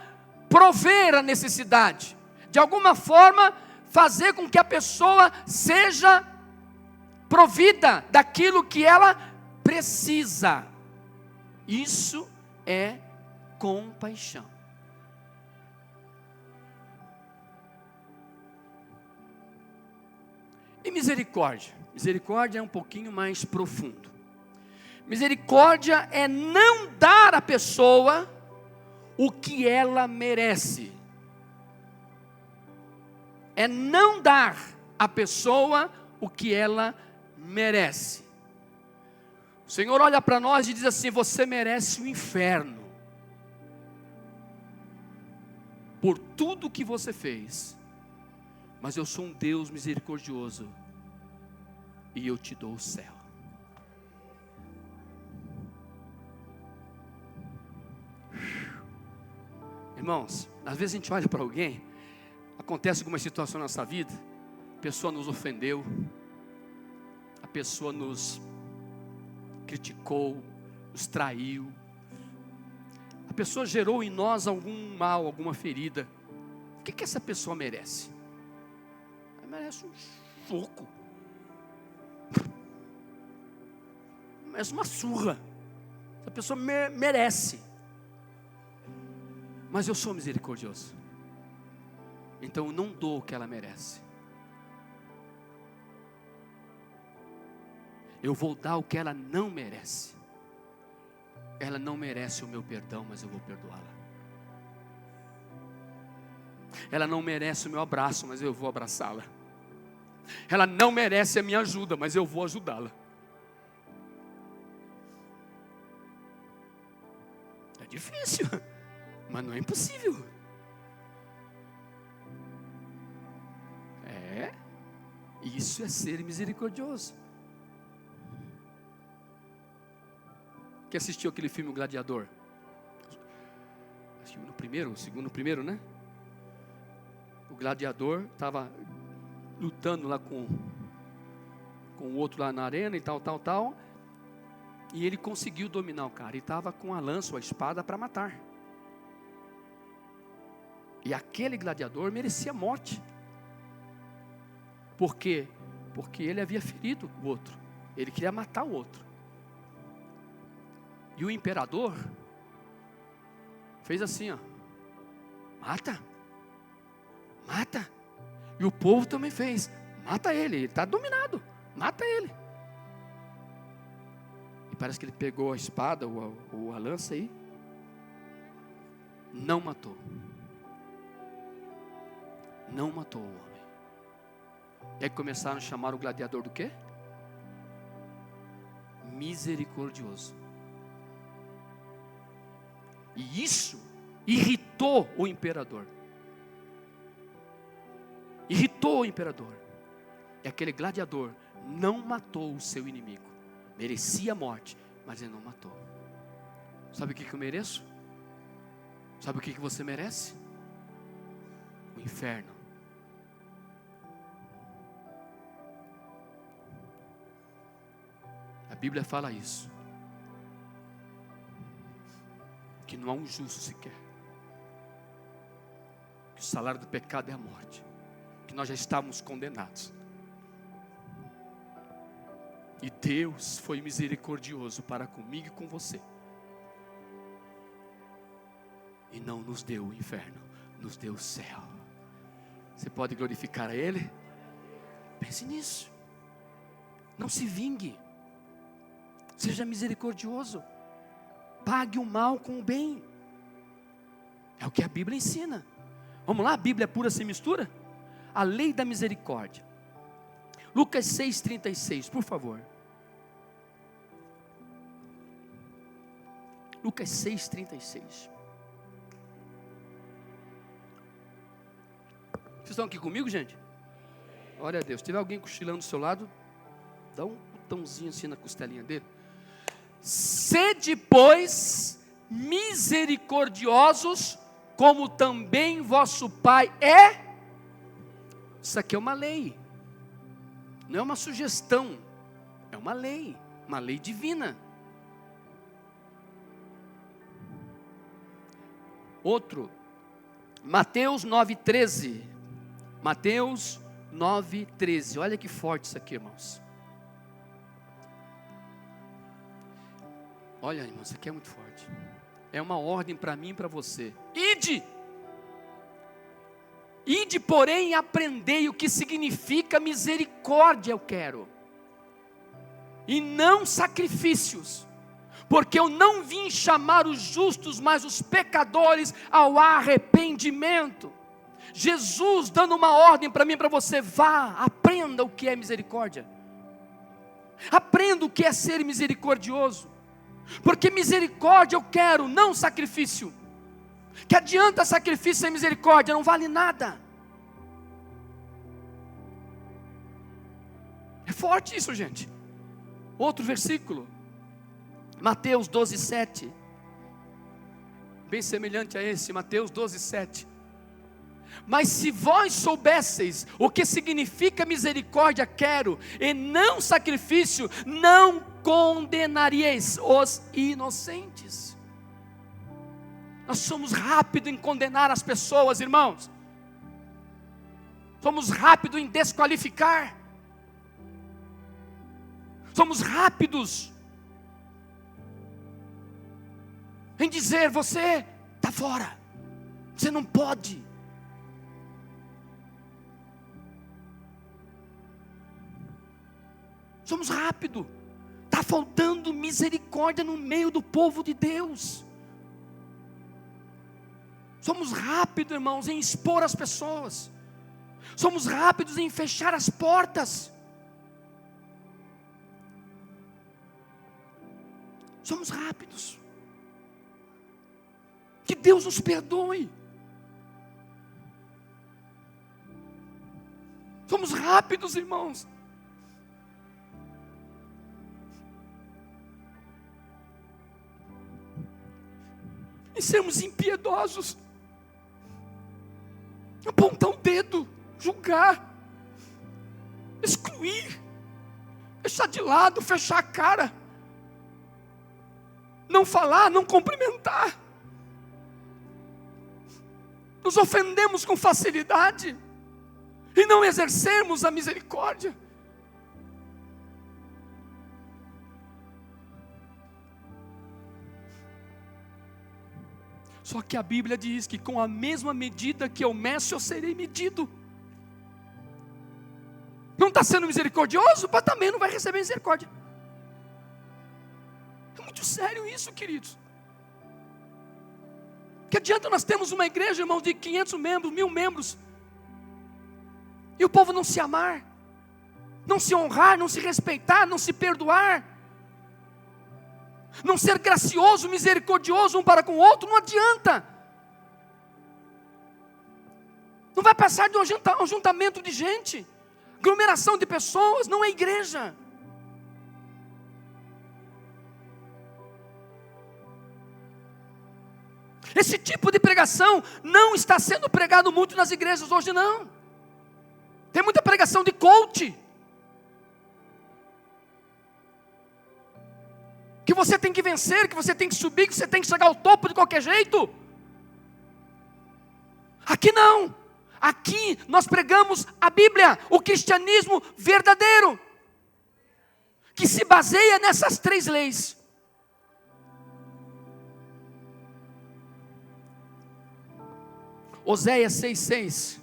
prover a necessidade, de alguma forma fazer com que a pessoa seja provida daquilo que ela precisa. Isso é compaixão. E misericórdia? Misericórdia é um pouquinho mais profundo. Misericórdia é não dar à pessoa o que ela merece. É não dar à pessoa o que ela merece. O Senhor olha para nós e diz assim: você merece o inferno por tudo que você fez, mas eu sou um Deus misericordioso e eu te dou o céu. Irmãos, às vezes a gente olha para alguém, acontece alguma situação na nossa vida, a pessoa nos ofendeu, a pessoa nos criticou, nos traiu, a pessoa gerou em nós algum mal, alguma ferida. O que essa pessoa merece? Ela merece um soco, merece uma surra. Essa pessoa merece. Mas eu sou misericordioso, então eu não dou o que ela merece. Eu vou dar o que ela não merece. Ela não merece o meu perdão, mas eu vou perdoá-la. Ela não merece o meu abraço, mas eu vou abraçá-la. Ela não merece a minha ajuda, mas eu vou ajudá-la. É difícil, mas não é impossível. Isso é ser misericordioso. Quem assistiu aquele filme O Gladiador? Acho que no primeiro, segundo primeiro, né? O gladiador estava lutando lá com o outro lá na arena e tal. E ele conseguiu dominar o cara. E estava com a lança ou a espada para matar. E aquele gladiador merecia morte. Por quê? Porque ele havia ferido o outro. Ele queria matar o outro. E o imperador fez assim, ó: mata. Mata. E o povo também fez: mata ele, ele está dominado, mata ele. E parece que ele pegou a espada ou a lança aí, não matou. Não matou o homem. E aí começaram a chamar o gladiador do quê? Misericordioso. E isso irritou o imperador. Irritou o imperador. E aquele gladiador não matou o seu inimigo. Merecia a morte, mas ele não matou. Sabe o que eu mereço? Sabe o que você merece? O inferno. A Bíblia fala isso. Que não há um justo sequer. Que o salário do pecado é a morte. Que nós já estávamos condenados. E Deus foi misericordioso para comigo e com você. E não nos deu o inferno, nos deu o céu. Você pode glorificar a Ele? Pense nisso. Não se vingue. Seja misericordioso. Pague o mal com o bem. É o que a Bíblia ensina. Vamos lá, a Bíblia é pura sem mistura? A lei da misericórdia. Lucas 6,36, por favor. Lucas 6,36. Vocês estão aqui comigo, gente? Glória a Deus. Se tiver alguém cochilando do seu lado, dá um botãozinho assim na costelinha dele. Sede, pois, misericordiosos, como também vosso Pai é. Isso aqui é uma lei. Não é uma sugestão. É uma lei divina. Outro, Mateus 9,13. Mateus 9,13. Olha que forte isso aqui, irmãos. Olha, irmãos, isso aqui é muito forte. é uma ordem para mim e para você. Ide! Ide, porém, aprendei o que significa misericórdia eu quero. E não sacrifícios. Porque eu não vim chamar os justos, mas os pecadores ao arrependimento. Jesus dando uma ordem para mim e para você: vá, aprenda o que é misericórdia. Aprenda o que é ser misericordioso. Porque misericórdia eu quero, não sacrifício. Que adianta sacrifício sem misericórdia? Não vale nada. É forte isso, gente. Outro versículo, Mateus 12:7, bem semelhante a esse, Mateus 12:7. Mas se vós soubesseis o que significa misericórdia quero, e não sacrifício, não condenaríeis os inocentes. Nós somos rápidos em condenar as pessoas, irmãos. Somos rápidos em desqualificar. Somos rápidos em dizer: você está fora, você não pode. Somos rápidos. Está faltando misericórdia no meio do povo de Deus. Somos rápidos, irmãos, em expor as pessoas. Somos rápidos em fechar as portas. Somos rápidos. Que Deus nos perdoe. Somos rápidos, irmãos. Em sermos impiedosos. Apontar o dedo, julgar, excluir, deixar de lado, fechar a cara, não falar, não cumprimentar. Nos ofendemos com facilidade e não exercemos a misericórdia. Só que a Bíblia diz que com a mesma medida que eu meço, eu serei medido. Não está sendo misericordioso? Mas também não vai receber misericórdia. É muito sério isso, queridos. Que adianta nós termos uma igreja, irmão, de 500 membros, 1000 membros, e o povo não se amar, não se honrar, não se respeitar, não se perdoar, não ser gracioso, misericordioso um para com o outro? Não adianta. Não vai passar de um juntamento de gente, aglomeração de pessoas, não é igreja. Esse tipo de pregação não está sendo pregado muito nas igrejas hoje, não. Tem muita pregação de coach, que você tem que vencer, que você tem que subir, que você tem que chegar ao topo de qualquer jeito. Aqui não. Aqui nós pregamos a Bíblia, o cristianismo verdadeiro, que se baseia nessas 3 leis. Oséias 6:6.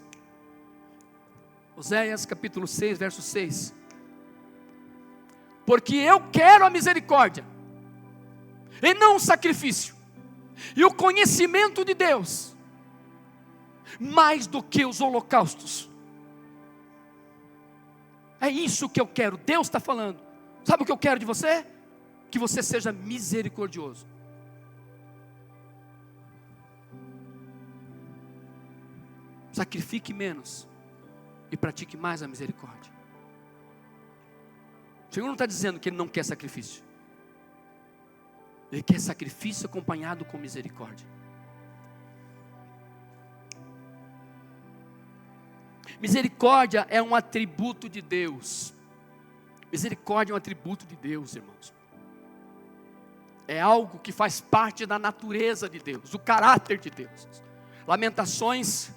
Oséias capítulo 6, verso 6. Porque eu quero a misericórdia, e não o sacrifício, e o conhecimento de Deus, mais do que os holocaustos. É isso que eu quero. Deus está falando. Sabe o que eu quero de você? Que você seja misericordioso. Sacrifique menos e pratique mais a misericórdia. O Senhor não está dizendo que Ele não quer sacrifício. Ele quer sacrifício acompanhado com misericórdia. Misericórdia é um atributo de Deus. Misericórdia é um atributo de Deus, irmãos. É algo que faz parte da natureza de Deus, do caráter de Deus. Lamentações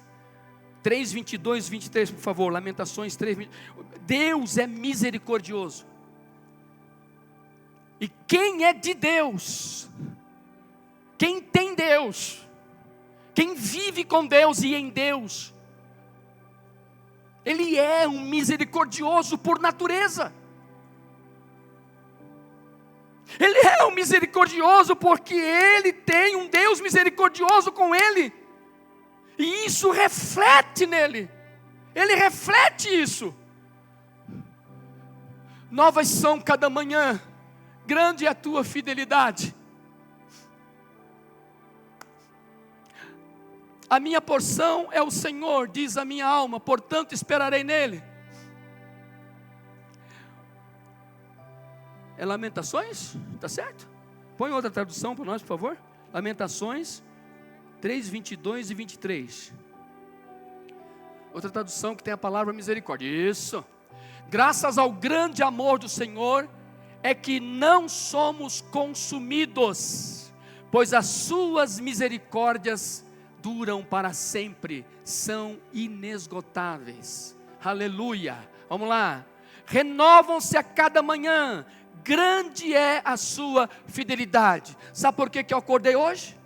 3, 22, 23, por favor. Lamentações 3, 20. Deus é misericordioso. E quem é de Deus Quem tem Deus, quem vive com Deus e em Deus, Ele é um misericordioso por natureza. Ele é um misericordioso porque Ele tem um Deus misericordioso com Ele. E isso reflete nele. Ele reflete isso. Novas são cada manhã, grande é a tua fidelidade. A minha porção é o Senhor, diz a minha alma, portanto esperarei nele. É Lamentações? Está certo? Põe outra tradução para nós, por favor. Lamentações 3, 22 e 23. Outra tradução que tem a palavra misericórdia. Isso. Graças ao grande amor do Senhor, é que não somos consumidos, pois as suas misericórdias duram para sempre, são inesgotáveis. Aleluia. Vamos lá. Renovam-se a cada manhã, grande é a sua fidelidade. Sabe por que eu acordei hoje?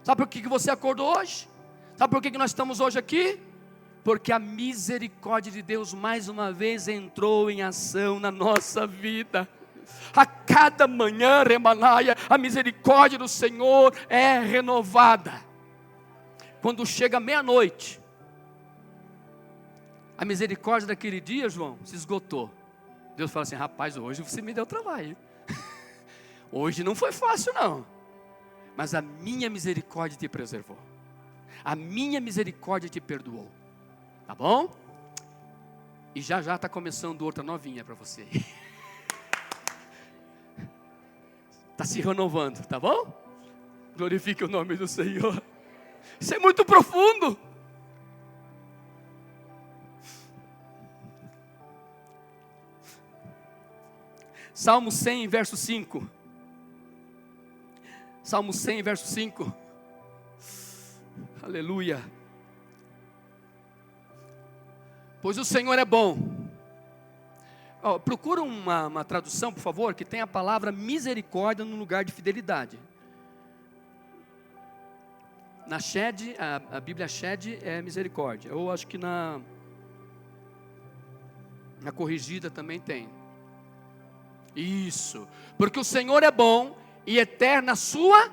Sabe por que você acordou hoje? Sabe por que nós estamos hoje aqui? Porque a misericórdia de Deus mais uma vez entrou em ação na nossa vida. A cada manhã, Remanaia, a misericórdia do Senhor é renovada. Quando chega meia-noite, a misericórdia daquele dia, João, se esgotou. Deus fala assim: rapaz, hoje você me deu trabalho. Hoje não foi fácil não. Mas a minha misericórdia te preservou. A minha misericórdia te perdoou. Tá bom? E já está começando outra novinha para você. Está se renovando, tá bom? Glorifique o nome do Senhor. Isso é muito profundo. Salmo 100, verso 5. Salmo 100, verso 5. Aleluia. Pois o Senhor é bom. Procura uma tradução, por favor, que tenha a palavra misericórdia no lugar de fidelidade. Na Shed, a Bíblia Shed é misericórdia. Eu acho que na corrigida também tem. Isso. Porque o Senhor é bom e eterna a sua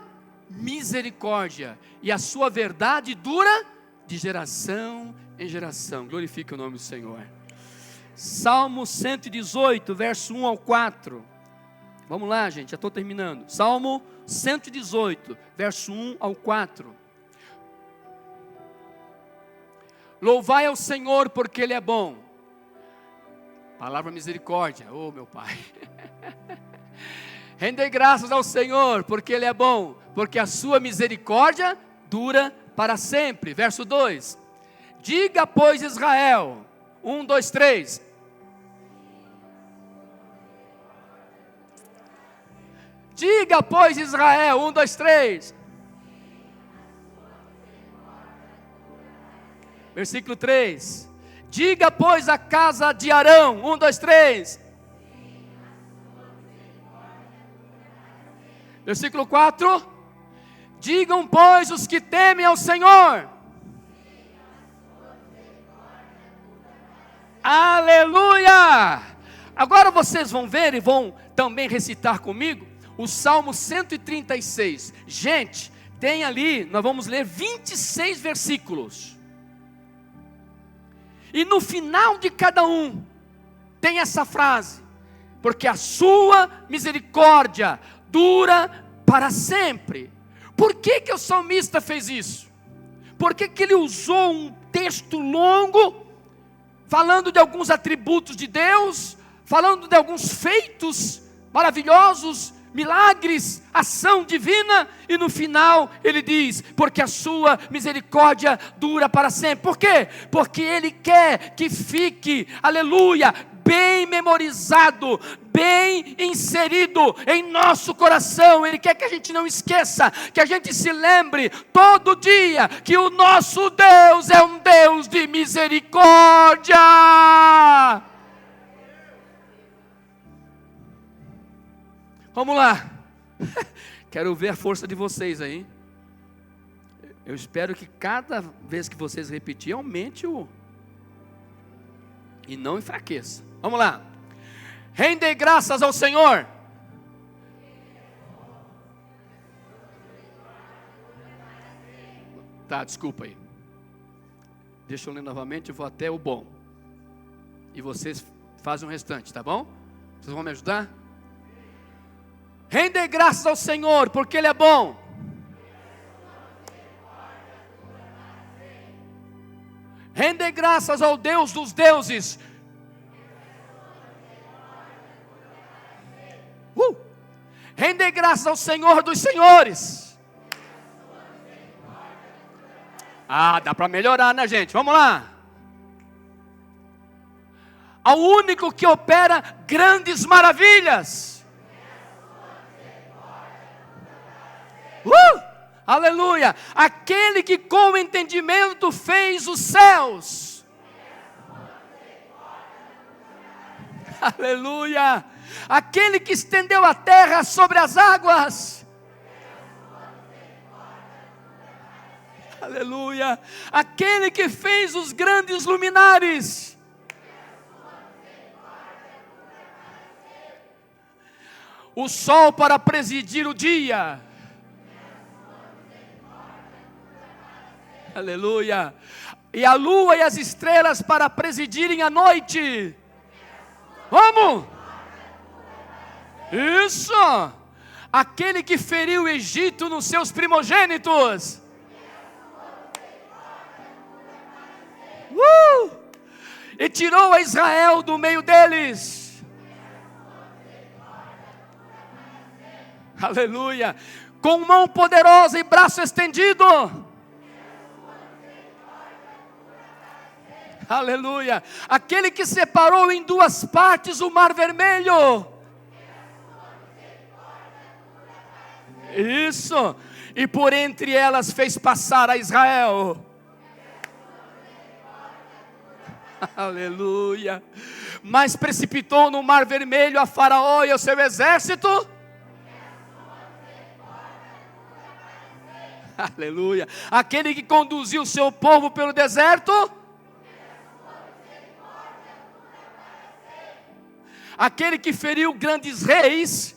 misericórdia, e a sua verdade dura de geração em geração. Glorifique o nome do Senhor. Salmo 118, verso 1 ao 4. Vamos lá, gente, já estou terminando. Salmo 118, verso 1 ao 4. Louvai ao Senhor porque Ele é bom. Palavra misericórdia, oh meu Pai. Rendei graças ao Senhor porque Ele é bom, porque a sua misericórdia dura para sempre. Verso 2. Diga, pois, Israel, 1, 2, 3. Diga, pois, Israel, 1, 2, 3. Versículo 3. Diga, pois, a casa de Arão, 1, 2, 3. Versículo 4. Digam, pois, os que temem ao Senhor. Aleluia! Agora vocês vão ver e vão também recitar comigo o Salmo 136. Gente, tem ali, nós vamos ler 26 versículos. E no final de cada um, tem essa frase: porque a sua misericórdia dura para sempre. Por que o salmista fez isso? Por que ele usou um texto longo, falando de alguns atributos de Deus, falando de alguns feitos maravilhosos, milagres, ação divina, e no final ele diz: porque a sua misericórdia dura para sempre. Por quê? Porque Ele quer que fique, aleluia, bem memorizado, bem inserido em nosso coração. Ele quer que a gente não esqueça, que a gente se lembre todo dia que o nosso Deus é um Deus de misericórdia. Vamos lá. Quero ver a força de vocês aí. Eu espero que cada vez que vocês repetirem, aumente e não enfraqueça. Vamos lá. Rende graças ao Senhor. Tá, desculpa aí. Deixa eu ler novamente, eu vou até o bom. E vocês fazem o restante, tá bom? Vocês vão me ajudar? Rende graças ao Senhor, porque Ele é bom. Rende graças ao Deus dos deuses. Rende graças ao Senhor dos senhores. Ah, dá para melhorar, né, gente? Vamos lá. Ao único que opera grandes maravilhas. Aleluia. Aquele que com o entendimento fez os céus. Aleluia. Aquele que estendeu a terra sobre as águas. Aleluia. Aquele que fez os grandes luminares. O sol para presidir o dia. Aleluia. E a lua e as estrelas para presidirem a noite. Vamos. Isso. Aquele que feriu o Egito nos seus primogênitos. E tirou a Israel do meio deles. Aleluia. Com mão poderosa e braço estendido. Aleluia. Aquele que separou em duas partes o mar vermelho. Isso. E por entre elas fez passar a Israel. Aleluia. Mas precipitou no mar vermelho a Faraó e ao seu exército. Aleluia. Aquele que conduziu o seu povo pelo deserto. Aquele que feriu grandes reis.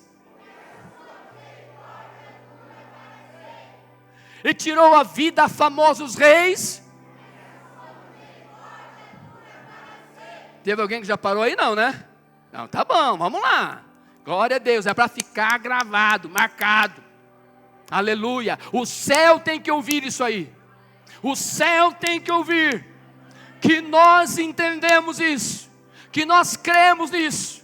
E tirou a vida a famosos reis. Teve alguém que já parou aí? Não, né? Não, tá bom, vamos lá. Glória a Deus, é para ficar gravado, marcado. Aleluia. O céu tem que ouvir isso aí. O céu tem que ouvir. Que nós entendemos isso. Que nós cremos nisso.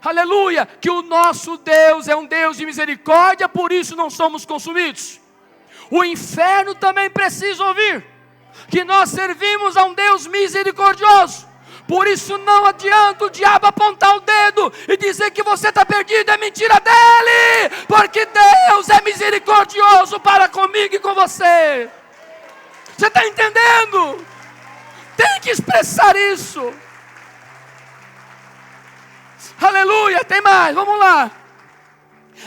Aleluia. Que o nosso Deus é um Deus de misericórdia, por isso não somos consumidos. O inferno também precisa ouvir. Que nós servimos a um Deus misericordioso. Por isso não adianta o diabo apontar o dedo e dizer que você está perdido, é mentira dele, porque Deus é misericordioso para comigo e com você. Você está entendendo? Tem que expressar isso. Aleluia, tem mais, vamos lá.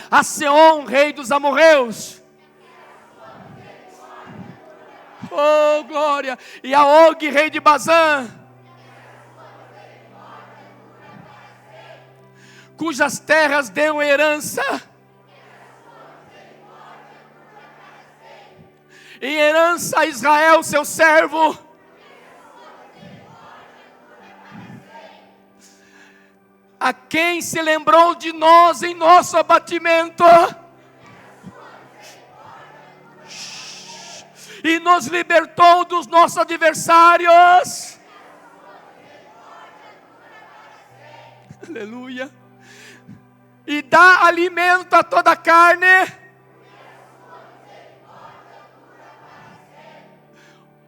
A Seom, rei dos amorreus. Oh, glória. E a Og, rei de Bazã. Cujas terras deu herança. Em herança a Israel, seu servo. A quem se lembrou de nós em nosso abatimento. E nos libertou dos nossos adversários. Aleluia. E dá alimento a toda a carne.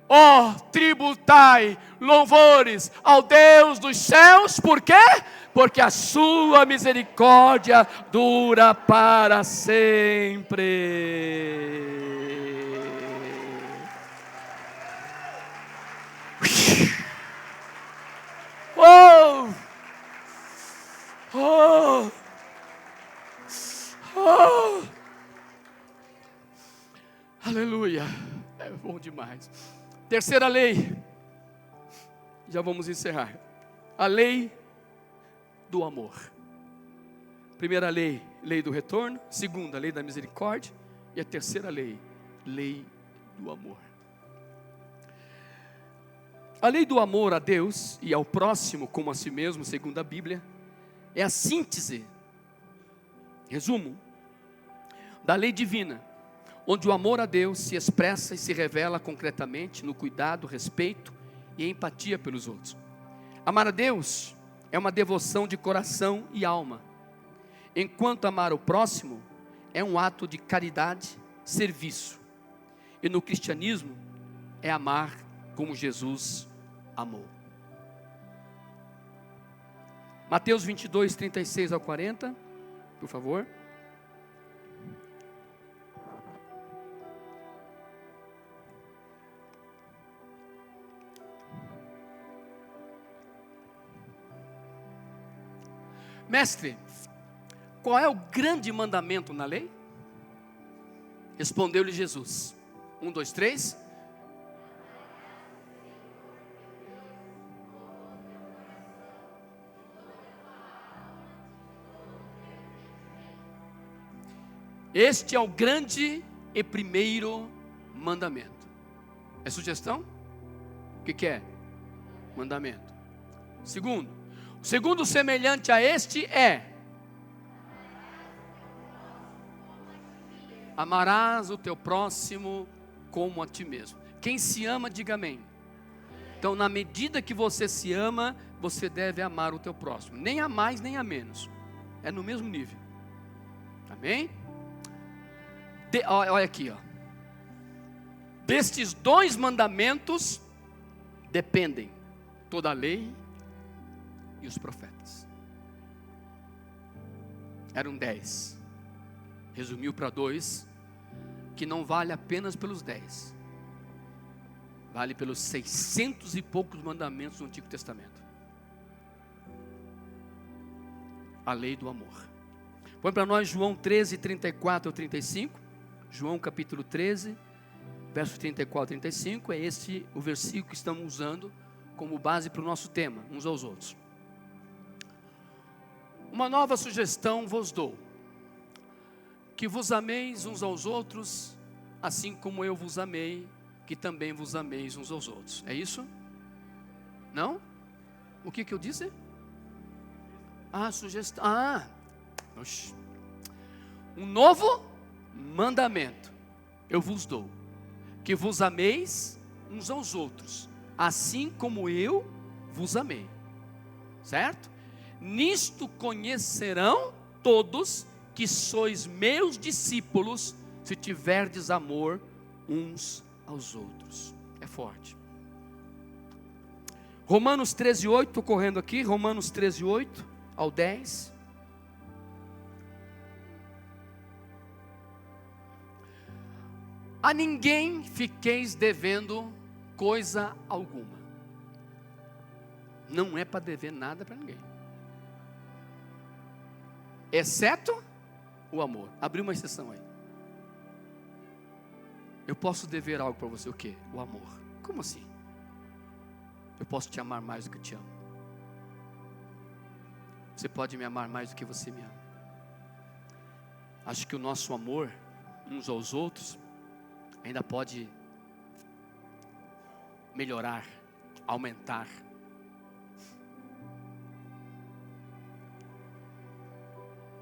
Ó, tributai louvores ao Deus dos céus. Por quê? Porque a sua misericórdia dura para sempre. Oh! Oh! Oh! Bom demais. Terceira lei. Já vamos encerrar. A lei do amor. Primeira lei, lei do retorno. Segunda, lei da misericórdia. E a terceira lei, lei do amor. A lei do amor a Deus e ao próximo como a si mesmo, segundo a Bíblia, é a síntese, resumo, da lei divina, onde o amor a Deus se expressa e se revela concretamente no cuidado, respeito e empatia pelos outros. Amar a Deus é uma devoção de coração e alma, enquanto amar o próximo é um ato de caridade, serviço. E no cristianismo é amar como Jesus amou. Mateus 22, 36 ao 40, por favor. Mestre, qual é o grande mandamento na lei? Respondeu-lhe Jesus. 1, 2, 3. Este é o grande e primeiro mandamento. É sugestão? O que é? Mandamento. Segundo, o segundo semelhante a este é: amarás o teu próximo como a ti mesmo. Quem se ama, diga amém. Então, na medida que você se ama, você deve amar o teu próximo. Nem a mais, nem a menos. É no mesmo nível. Amém? Olha aqui, ó. Destes 2 mandamentos dependem toda a lei e os profetas. Eram 10. Resumiu para 2, que não vale apenas pelos 10. Vale pelos 600 e poucos mandamentos do Antigo Testamento. A lei do amor. Põe para nós João 13, 34 ao 35. João capítulo 13, verso 34 e 35. É este o versículo que estamos usando como base para o nosso tema, uns aos outros. Uma nova sugestão vos dou: que vos ameis uns aos outros, assim como eu vos amei, que também vos ameis uns aos outros. É isso? Não? O que eu disse? Sugestão. Oxi. Um novo mandamento eu vos dou: que vos ameis uns aos outros, assim como eu vos amei. Certo? Nisto conhecerão todos que sois meus discípulos, se tiverdes amor uns aos outros. É forte. Romanos 13:8, estou correndo aqui. Romanos 13:8 ao 10. A ninguém fiqueis devendo coisa alguma. Não é para dever nada para ninguém, exceto o amor. Abriu uma exceção aí. Eu posso dever algo para você, o quê? O amor. Como assim? Eu posso te amar mais do que eu te amo. Você pode me amar mais do que você me ama. Acho que o nosso amor uns aos outros ainda pode melhorar, aumentar.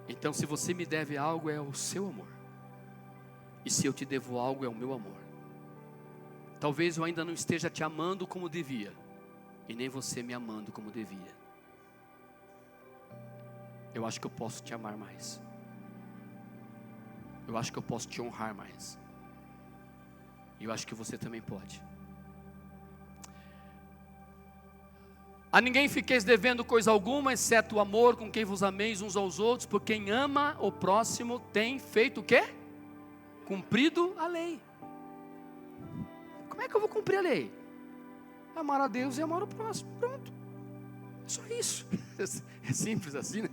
Então, se você me deve algo, é o seu amor. E se eu te devo algo, é o meu amor. Talvez eu ainda não esteja te amando como devia, e nem você me amando como devia. Eu acho que eu posso te amar mais. Eu acho que eu posso te honrar mais. E eu acho que você também pode. A ninguém fiqueis devendo coisa alguma, exceto o amor com quem vos ameis uns aos outros, porque quem ama o próximo tem feito o quê? Cumprido a lei. Como é que eu vou cumprir a lei? Amar a Deus e amar o próximo. Pronto. É só isso. É simples assim, né?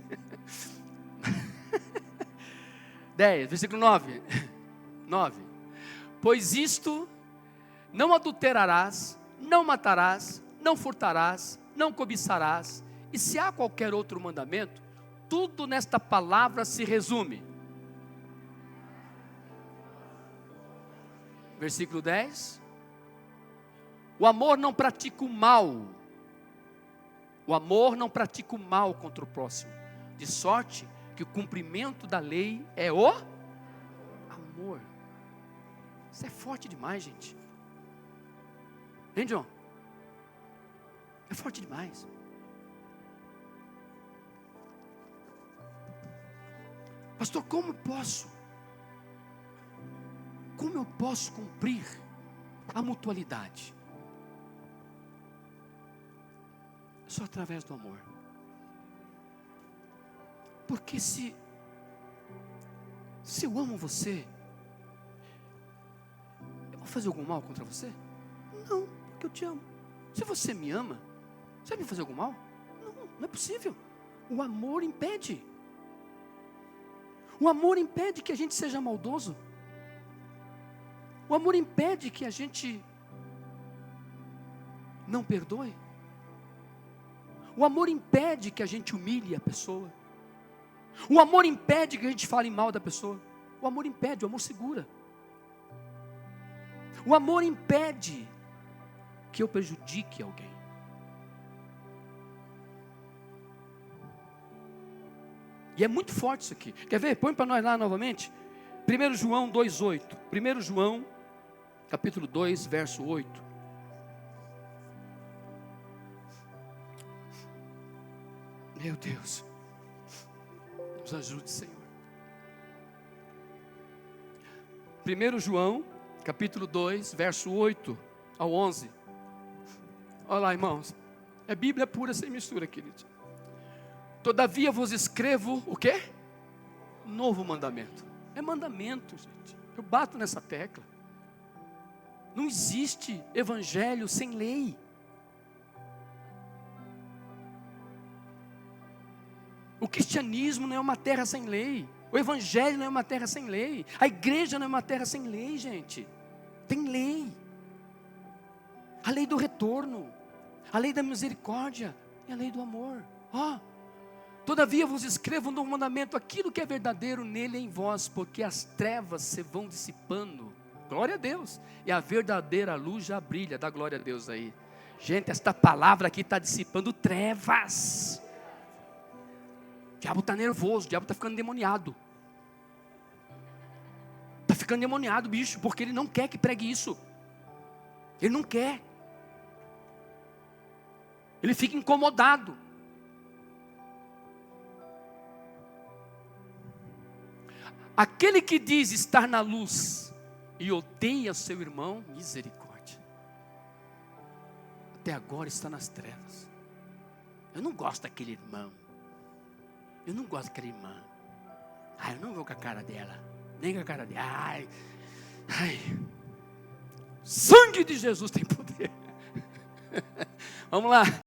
10, versículo 9. Pois isto não adulterarás, não matarás, não furtarás, não cobiçarás. E se há qualquer outro mandamento, tudo nesta palavra se resume. Versículo 10. O amor não pratica o mal. O amor não pratica o mal contra o próximo. De sorte que o cumprimento da lei é o amor. Isso é forte demais, gente. Hein, John? É forte demais. Pastor, como eu posso cumprir a mutualidade? Só através do amor. Porque se eu amo você, eu vou fazer algum mal contra você? Não, porque eu te amo. Se você me ama, você vai me fazer algum mal? Não é possível. O amor impede. O amor impede que a gente seja maldoso. O amor impede que a gente não perdoe. O amor impede que a gente humilhe a pessoa. O amor impede que a gente fale mal da pessoa. O amor impede, o amor segura. O amor impede que eu prejudique alguém. E é muito forte isso aqui. Quer ver? Põe para nós lá novamente. 1 João 2,8. 1 João, capítulo 2, verso 8. Meu Deus, nos ajude, Senhor. 1 João, capítulo 2, verso 8 ao 11. Olha lá, irmãos. É Bíblia pura, sem mistura, querido. Todavia vos escrevo, o quê? Novo mandamento. É mandamento, gente. Eu bato nessa tecla. Não existe evangelho sem lei. O cristianismo não é uma terra sem lei. O evangelho não é uma terra sem lei. A igreja não é uma terra sem lei, gente. Tem lei. A lei do retorno. A lei da misericórdia. E a lei do amor. Todavia vos escrevo um novo mandamento. Aquilo que é verdadeiro nele é em vós. Porque as trevas se vão dissipando. Glória a Deus. E a verdadeira luz já brilha. Dá glória a Deus aí. Gente, esta palavra aqui está dissipando trevas. O diabo está nervoso, o diabo está ficando endemoniado. Está ficando endemoniado, bicho, porque ele não quer que pregue isso. Ele não quer. Ele fica incomodado. Aquele que diz estar na luz e odeia seu irmão, misericórdia. Até agora está nas trevas. Eu não gosto daquele irmão. Eu não gosto daquela irmã. Eu não vou com a cara dela. Nem com a cara dela. Sangue de Jesus tem poder. Vamos lá.